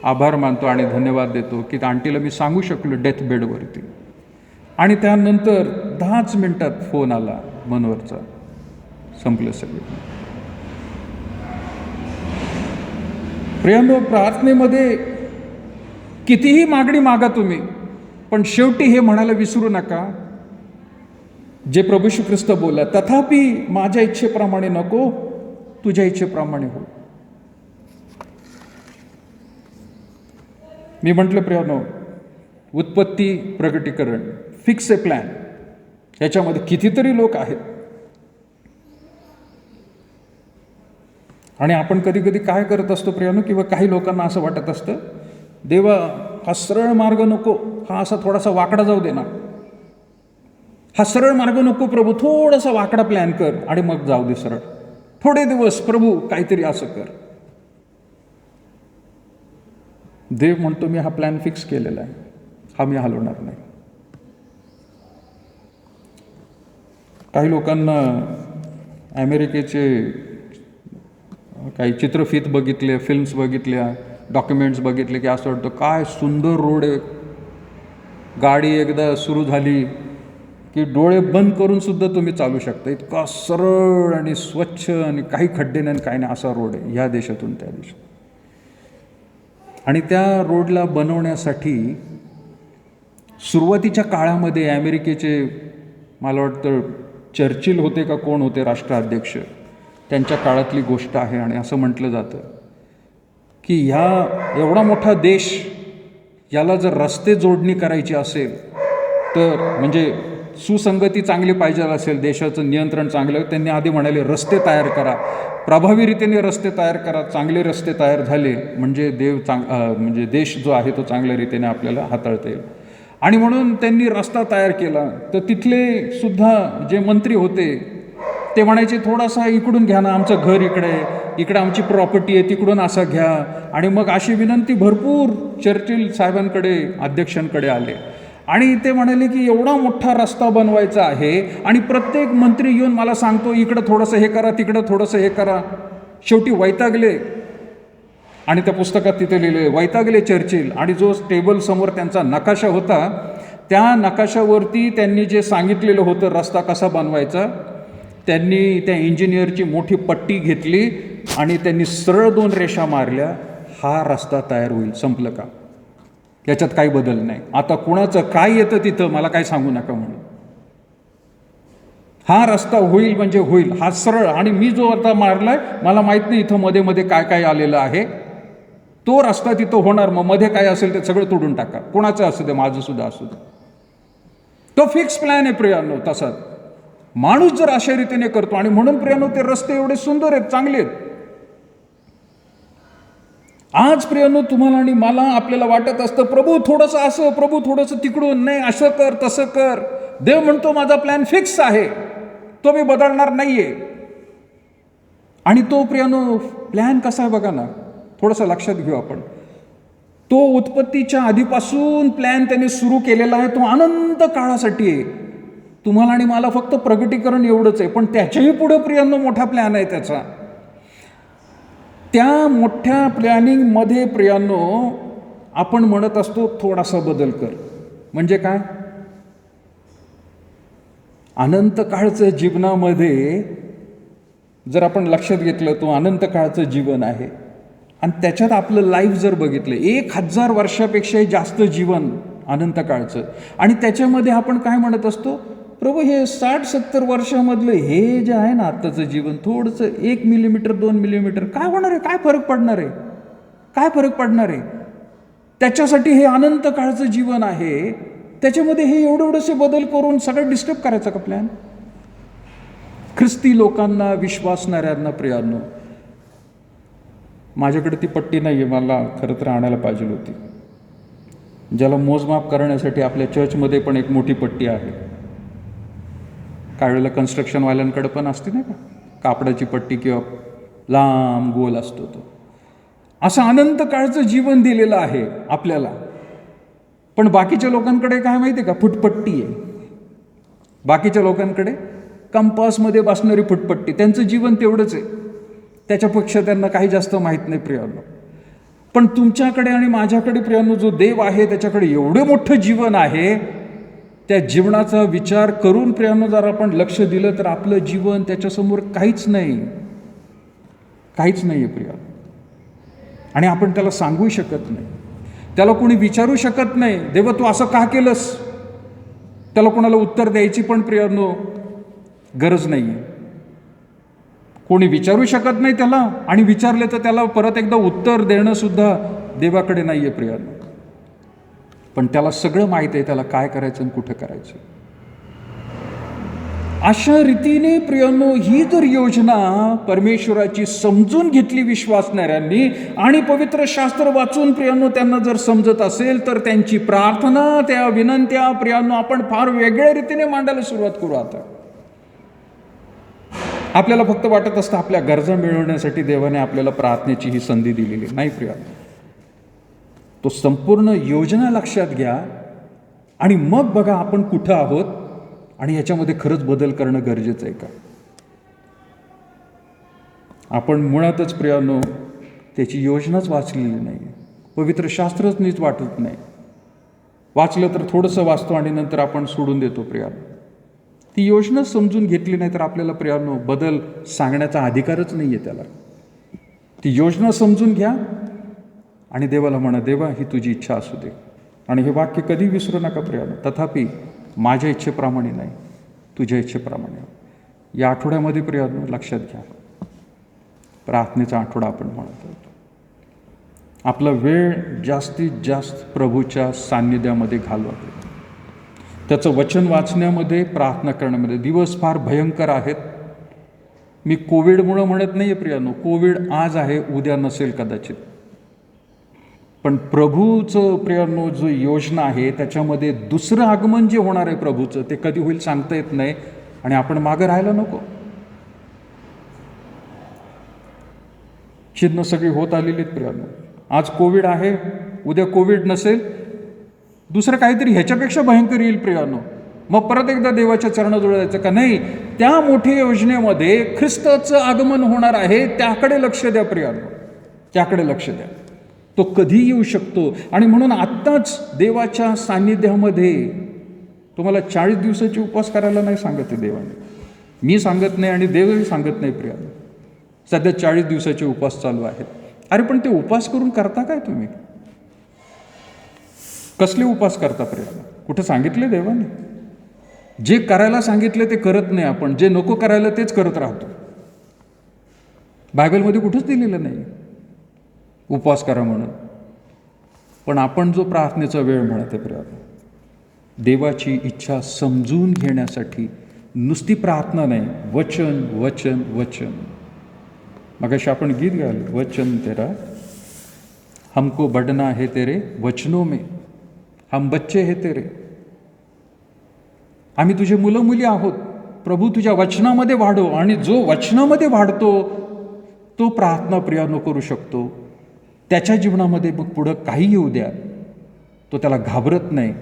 आभार मानतो आणि धन्यवाद देतो की आंटीला मी सांगू शकलो डेथ बेडवरती. आणि त्यानंतर 10च मिनिटात फोन आला मनोहरचा, संपलं सगळं. प्रियानो प्रार्थनेमध्ये कितीही मागणी मागा तुम्ही, पण शेवटी हे म्हणायला विसरू नका जे प्रभू श्री ख्रिस्त बोलला, तथापि माझ्या इच्छेप्रमाणे नको तुझ्या इच्छेप्रमाणे हो. मी म्हटलं प्रियानो, उत्पत्ती प्रगटीकरण, फिक्स ए प्लॅन, याच्यामध्ये कितीतरी लोक आहेत. आणि आपण कधी कधी काय करत असतो प्रियानो, किंवा काही लोकांना असं वाटत असतं, देवा हा सरळ मार्ग नको, हा असा थोडासा वाकडा जाऊ दे ना, हा सरळ मार्ग नको प्रभू, थोडासा वाकडा प्लॅन कर आणि मग जाऊ दे सरळ, थोडे दिवस प्रभू काहीतरी असं कर. देव म्हणतो मी हा प्लॅन फिक्स केलेला आहे, हा मी हलवणार नाही. काही लोकांना अमेरिकेचे काही चित्रफित बघितले, फिल्म्स बघितल्या, डॉक्युमेंट्स बघितले की असं वाटतं काय सुंदर रोड आहे, गाडी एकदा सुरू झाली की डोळे बंद करून सुद्धा तुम्ही चालू शकता, इतका सरळ आणि स्वच्छ आणि काही खड्डे नाही काही नाही असा रोड आहे ह्या देशातून त्या देशात. आणि त्या रोडला बनवण्यासाठी सुरुवातीच्या काळामध्ये अमेरिकेचे मला वाटतं चर्चिल होते का कोण होते राष्ट्राध्यक्ष, त्यांच्या काळातली गोष्ट आहे. आणि असं म्हटलं जातं की ह्या एवढा मोठा देश, याला जर रस्ते जोडणी करायची असेल तर म्हणजे सुसंगती चांगली पाहिजे असेल, देशाचं नियंत्रण चांगलं, त्यांनी आधी म्हणाले रस्ते तयार करा, प्रभावी रीतीने रस्ते तयार करा. चांगले रस्ते तयार झाले म्हणजे म्हणजे देश जो आहे तो चांगल्या रीतीने आपल्याला हाताळता येईल. आणि म्हणून त्यांनी रस्ता तयार केला. तर तिथले सुद्धा जे मंत्री होते ते म्हणायचे थोडासा इकडून घ्या ना, आमचं घर इकडे आहे, इकडे आमची प्रॉपर्टी आहे, तिकडून असं घ्या. आणि मग अशी विनंती भरपूर चर्चिल साहेबांकडे, अध्यक्षांकडे आले. आणि ते म्हणाले की एवढा मोठा रस्ता बनवायचा आहे आणि प्रत्येक मंत्री येऊन मला सांगतो इकडं थोडंसं हे करा, तिकडं थोडंसं हे करा. शेवटी वैतागले आणि त्या पुस्तकात तिथे लिहिले वैतागले चर्चिल. आणि जो टेबल समोर त्यांचा नकाशा होता त्या नकाशावरती त्यांनी जे सांगितलेलं होतं रस्ता कसा बनवायचा, त्यांनी त्या इंजिनियरची मोठी पट्टी घेतली आणि त्यांनी सरळ 2 रेषा मारल्या, हा रस्ता तयार होईल. संपलं का? याच्यात काही बदल नाही. आता कुणाचं काय येतं तिथं मला काय सांगू नका म्हणून, हा रस्ता होईल म्हणजे होईल, हा सरळ. आणि मी जो आता मारलाय मला माहित नाही इथं मध्ये मध्ये काय काय आलेलं आहे, तो रस्ता तिथं होणार. मग मध्ये काय असेल ते सगळं तोडून टाका, कोणाचं असू दे, माझं सुद्धा असू दे. तो फिक्स प्लॅन आहे प्रियानो. तसाच माणूस जर अशा रीतीने करतो, आणि म्हणून प्रियानो ते रस्ते एवढे सुंदर आहेत, चांगले आहेत. आज प्रियानो तुम्हाला आणि मला आपल्याला वाटत असतं प्रभू थोडंसं असं, प्रभू थोडंसं तिकडून, नाही असं कर तसं कर. देव म्हणतो माझा प्लॅन फिक्स आहे, तो मी बदलणार नाहीये. आणि तो प्रियानो प्लॅन कसा आहे बघा ना, थोडंसं लक्षात घेऊ आपण. तो उत्पत्तीच्या आधीपासून प्लॅन त्याने सुरू केलेला आहे, तो अनंत काळासाठी आहे. तुम्हाला आणि मला फक्त प्रगटीकरण एवढंच आहे, पण त्याच्याही पुढे प्रियानो मोठा प्लॅन आहे त्याचा. त्या मोठ्या प्लॅनिंगमध्ये प्रियानो आपण म्हणत असतो थोडासा बदल कर. म्हणजे काय? अनंत काळचं जीवनामध्ये जर आपण लक्षात घेतलं, तो अनंत काळचं जीवन आहे आणि त्याच्यात आपलं लाईफ जर बघितलं 1000 वर्षापेक्षाही जास्त जीवन अनंत काळचं. आणि त्याच्यामध्ये आपण काय म्हणत असतो, प्रभू हे 60-70 वर्षामधलं हे जे आहे ना आत्ताचं जीवन, थोडंसं 1 मिलीमीटर 2 मिलीमीटर काय होणार आहे, काय फरक पडणार आहे, काय फरक पडणार आहे. त्याच्यासाठी हे अनंत काळचं जीवन आहे, त्याच्यामध्ये हे एवढेसे बदल करून सगळं डिस्टर्ब करायचं का प्लॅन? ख्रिस्ती लोकांना, विश्वासणाऱ्यांना प्रियांनो, माझ्याकडे ती पट्टी नाही आहे, मला खरं तर आणायला पाहिजे होती. ज्याला मोजमाप करण्यासाठी आपल्या चर्चमध्ये पण एक मोठी पट्टी आहे. काही वेळेला कन्स्ट्रक्शनवाल्यांकडे पण असते नाही का, कापडाची पट्टी किंवा लांब गोल असतो तो. असं अनंत काळचं जीवन दिलेलं आहे आपल्याला. पण बाकीच्या लोकांकडे काय माहिती आहे का, फुटपट्टी आहे. बाकीच्या लोकांकडे कंपासमध्ये बसणारी फुटपट्टी, त्यांचं जीवन तेवढंच आहे, त्याच्यापेक्षा त्यांना काही जास्त माहीत नाही प्रियांनो. पण तुमच्याकडे आणि माझ्याकडे प्रियांनो जो देव आहे त्याच्याकडे एवढे मोठं जीवन आहे. त्या जीवनाचा विचार करून प्रियांनो जर आपण लक्ष दिलं तर आपलं जीवन त्याच्यासमोर काहीच नाही, काहीच नाही आहे प्रियांनो. आणि आपण त्याला सांगू शकत नाही, त्याला कोणी विचारू शकत नाही, देवा तू असं का केलंस. त्याला कोणाला उत्तर द्यायची पण प्रियांनो गरज नाही आहे. कोणी विचारू शकत नाही त्याला, आणि विचारले तर त्याला परत एकदा उत्तर देणं सुद्धा देवाकडे नाही आहे प्रियांनो. पण त्याला सगळं माहीत आहे, त्याला काय करायचं आणि कुठं करायचं. अशा रीतीने प्रियांनो ही जर योजना परमेश्वराची समजून घेतली विश्वासणाऱ्यांनी आणि पवित्र शास्त्र वाचून प्रियांनो त्यांना जर समजत असेल तर त्यांची प्रार्थना, त्या विनंत्या प्रियांनो आपण फार वेगळ्या रीतीने मांडायला सुरुवात करू. आता आपल्याला फक्त वाटत असतं आपल्या गरजा मिळवण्यासाठी देवाने आपल्याला प्रार्थनेची ही संधी दिलेली नाही. प्रियांनो, तो संपूर्ण योजना लक्षात घ्या आणि मग बघा आपण कुठं आहोत आणि याच्यामध्ये खरंच बदल करणं गरजेचं आहे का. आपण मुळातच प्रियांनो त्याची योजनाच वाचलेली नाही, पवित्र शास्त्रच नीच वाटत नाही. वाचलं तर थोडंसं वाचतो आणि नंतर आपण सोडून देतो. प्रियांनो, ती योजना समजून घेतली नाही तर आपल्याला प्रियांनो बदल सांगण्याचा अधिकारच नाही आहे त्याला. ती योजना समजून घ्या आणि देवाला म्हणा, देवा ही तुझी इच्छा असू दे. आणि हे वाक्य कधी विसरू नका प्रियांनो, तथापि माझ्या इच्छेप्रमाणे नाही, तुझ्या इच्छेप्रमाणे. या आठवड्यामध्ये प्रियांनो लक्षात घ्या, प्रार्थनेचा आठवडा आपण म्हणतो. आपला वेळ जास्तीत जास्त प्रभूच्या सान्निध्यामध्ये घालवा, त्याचं वचन वाचण्यामध्ये, प्रार्थना करण्यामध्ये. दिवस फार भयंकर आहेत. मी कोविडमुळं म्हणत नाही आहे प्रियांनो, कोविड आज आहे, उद्या नसेल कदाचित. पण प्रभूचं प्रियांनो जो योजना आहे त्याच्यामध्ये दुसरं आगमन जे होणार आहे प्रभूचं, ते कधी होईल सांगता येत नाही. आणि आपण मागं राहायला नको. चिन्ह सगळी होत आलेली आहेत प्रियांनो. आज कोविड आहे, उद्या कोविड नसेल, दुसरं काहीतरी ह्याच्यापेक्षा भयंकर येईल प्रियांनो. मग परत एकदा देवाच्या चरणाजवळ जायचं का नाही. त्या मोठ्या योजनेमध्ये ख्रिस्ताचं आगमन होणार आहे, त्याकडे लक्ष द्या प्रियांनो, त्याकडे लक्ष द्या. तो कधी येऊ शकतो. आणि म्हणून आत्ताच देवाच्या सान्निध्यामध्ये तुम्हाला 40 दिवसाचे उपवास करायला नाही सांगत आहे देवाने. मी सांगत नाही आणि देवही सांगत नाही प्रियांनो. सध्या 40 दिवसाचे उपवास चालू आहेत. अरे पण ते उपवास करून करता काय तुम्ही? कसले उपवास करता प्रियांनो? कुठं सांगितले देवाने? जे करायला सांगितले ते करत नाही आपण, जे नको करायला तेच करत राहतो. बायबलमध्ये कुठंच दिलेलं नाही उपवास करा म्हणून. पण आपण जो प्रार्थनेचा वेळ म्हणत आहे प्रियांनो, देवाची इच्छा समजून घेण्यासाठी नुसती प्रार्थना नाही, वचन वचन वचन. मगाशी आपण गीत गायलं, वचन तेरा हमको बढ़ना है तेरे वचनों में, हम बच्चे है तेरे. आम्ही तुझे मुलं मुली आहोत प्रभू, तुझ्या वचनामध्ये वाढव. आणि जो वचनामध्ये वाढतो तो प्रार्थना प्रियांनो करू शकतो. त्याच्या जीवनामध्ये मग पुढं काही येऊ द्या, तो त्याला घाबरत नाही,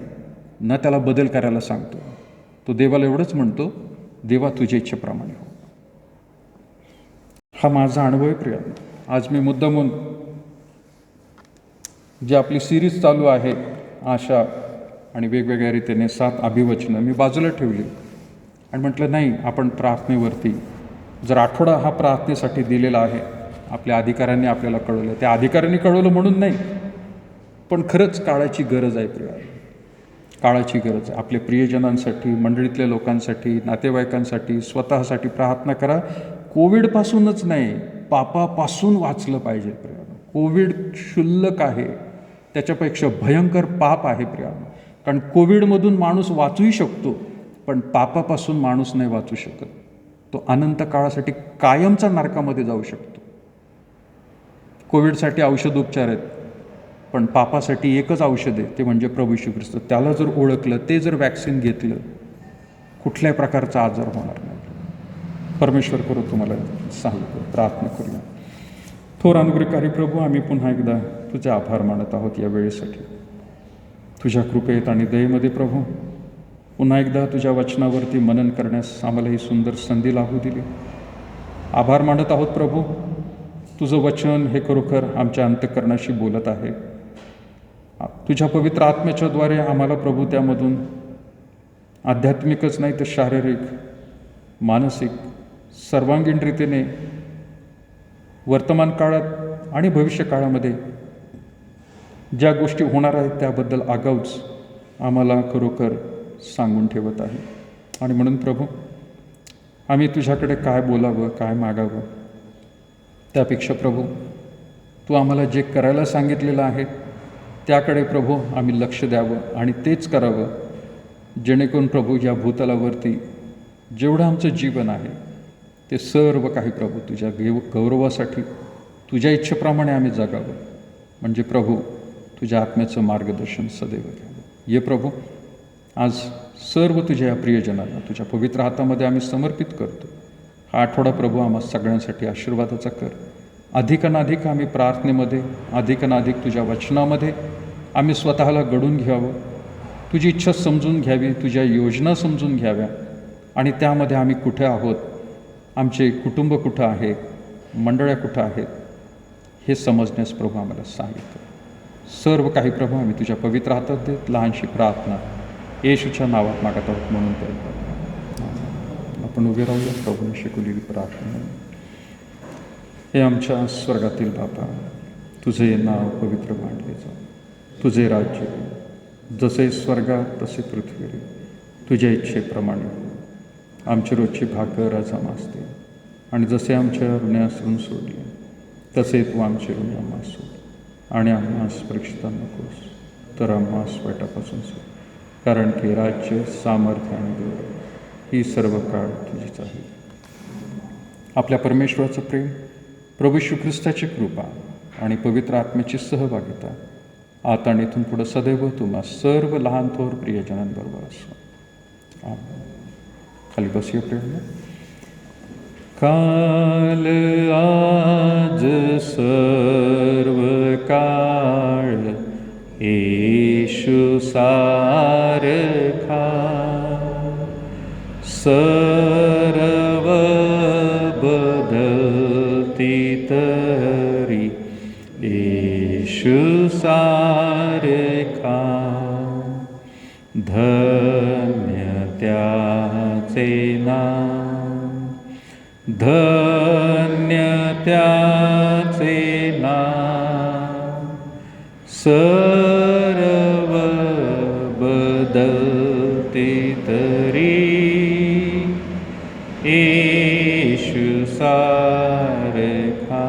न त्याला बदल करायला सांगतो. तो देवाला एवढंच म्हणतो, देवा तुझ्या इच्छेप्रमाणे हो. हा माझा अनुभव आहे प्रियांनो. आज मी मुद्दामून जी आपली सिरीज चालू आहे आशा आणि वेगवेगळ्या रीतीने 7 अभिवचनं मी बाजूला ठेवली आणि म्हटलं नाही, आपण प्रार्थनेवरती जर आठवडा हा प्रार्थनेसाठी दिलेला आहे, आपल्या अधिकाऱ्यांनी आपल्याला कळवलं, त्या अधिकाऱ्यांनी कळवलं म्हणून नाही, पण खरंच काळाची गरज आहे प्रियांनो, काळाची गरज आहे. आपल्या प्रियजनांसाठी, मंडळीतल्या लोकांसाठी, नातेवाईकांसाठी, स्वतःसाठी प्रार्थना करा. कोविडपासूनच नाही, पापापासून वाचलं पाहिजे प्रियांनो. कोविड क्षुल्लक आहे, त्याच्यापेक्षा भयंकर पाप आहे प्रियांनो. कारण कोविडमधून माणूस वाचूही शकतो, पण पापापासून माणूस नाही वाचू शकत. तो अनंत काळासाठी कायमचा नरकामध्ये जाऊ शकतो. कोविडसाठी औषधोपचार आहेत, पण पापासाठी एकच औषध आहे, ते म्हणजे प्रभू येशू ख्रिस्त. त्याला जर ओळखलं, ते जर वॅक्सिन घेतलं, कुठल्याही प्रकारचा आजार होणार नाही. परमेश्वर करू तुम्हाला सांगतो. प्रार्थना करूया. थोर अनुग्रहकारी प्रभू, आम्ही पुन्हा एकदा तुझे आभार मानत आहोत या वेळेसाठी. तुझ्या कृपेत आणि दयेमध्ये प्रभू पुन्हा एकदा तुझ्या वचनावरती मनन करण्यास आम्हाला ही सुंदर संधी लाभू दिली. आभार मानत आहोत प्रभू. तुझं वचन हे खरोखर आमच्या अंतःकरणाशी बोलत आहे. तुझ्या पवित्र आत्म्याच्याद्वारे आम्हाला प्रभू त्यामधून आध्यात्मिकच नाही तर शारीरिक, मानसिक, सर्वांगीण रीतीने वर्तमान काळात आणि भविष्य काळामध्ये ज्या गोष्टी होणार आहेत त्याबद्दल आगाऊच आम्हाला खरोखर सांगून ठेवत आहे. आणि म्हणून प्रभू आम्ही तुझ्याकडे काय बोलावं, काय मागावं, त्यापेक्षा प्रभू तू आम्हाला जे करायला सांगितलेलं आहे त्याकडे प्रभू आम्ही लक्ष द्यावं आणि तेच करावं, जेणेकरून प्रभू या भूतलावरती जेवढं आमचं जीवन आहे ते सर्व काही प्रभू तुझ्या गौरवासाठी, तुझ्या इच्छेप्रमाणे आम्ही जगावं, म्हणजे प्रभू तुझ्या आत्म्याचं मार्गदर्शन सदैव घ्यावं. ये प्रभू, आज सर्व तुझ्या या प्रियजनांना तुझ्या पवित्र हातामध्ये आम्ही समर्पित करतो. हा आठवडा प्रभू आम्हा सगळ्यांसाठी आशीर्वादाचा कर. अधिकाधिक आम्ही प्रार्थनेमध्ये, अधिकाधिक तुझ्या वचनामध्ये आम्ही स्वतःला घडून घ्यावं, तुझी इच्छा समजून घ्यावी, तुझ्या योजना समजून घ्याव्या आणि त्यामध्ये आम्ही कुठे आहोत, आमचे कुटुंब कुठं आहे, मंडळ्या कुठं आहेत, हे समजण्यास प्रभू आम्हाला सहाय्य कर. सर्व काही प्रभू आम्ही तुझ्या पवित्र हातात देत लहानशी प्रार्थना येशूच्या नावात मागत आहोत म्हणून करतो. आपण उभे राहूया प्रभूने शिकवलेली प्रार्थना. हे आमच्या स्वर्गातील बापा, तुझे नाव पवित्र मानले जाऊ, तुझे राज्य जसे स्वर्गात तसे पृथ्वीवर तुझ्या इच्छेप्रमाणे. आमची रोजची भाकर आज आम्हास दे, आणि जसे आमच्या ऋणास ऋण सोडले तसे तू आमचे ऋण आम्हास सोड, आणि आम्हास परीक्षित नकोस तर आम्हास वाईटापासून सोड, कारण की राज्य, सामर्थ्य आणि गौरव ही सर्व काळ तुझीच आहे. आपल्या परमेश्वराचं प्रेम, प्रभू येशू ख्रिस्ताची कृपा आणि पवित्र आत्म्याची सहभागिता आता आणि इथून पुढं सदैव तुम्हा सर्व लहान थोर प्रियजनांबरोबर असो. आमेन. खाली बसूया प्रेम. काल आज सर्व काळ येशू सारखा, सर्व बदलती तरी येशू सारखा. धन्य त्याचे नाम, धन्य त्याचे नाम, सर्व बदलते तरी येशू सारखा.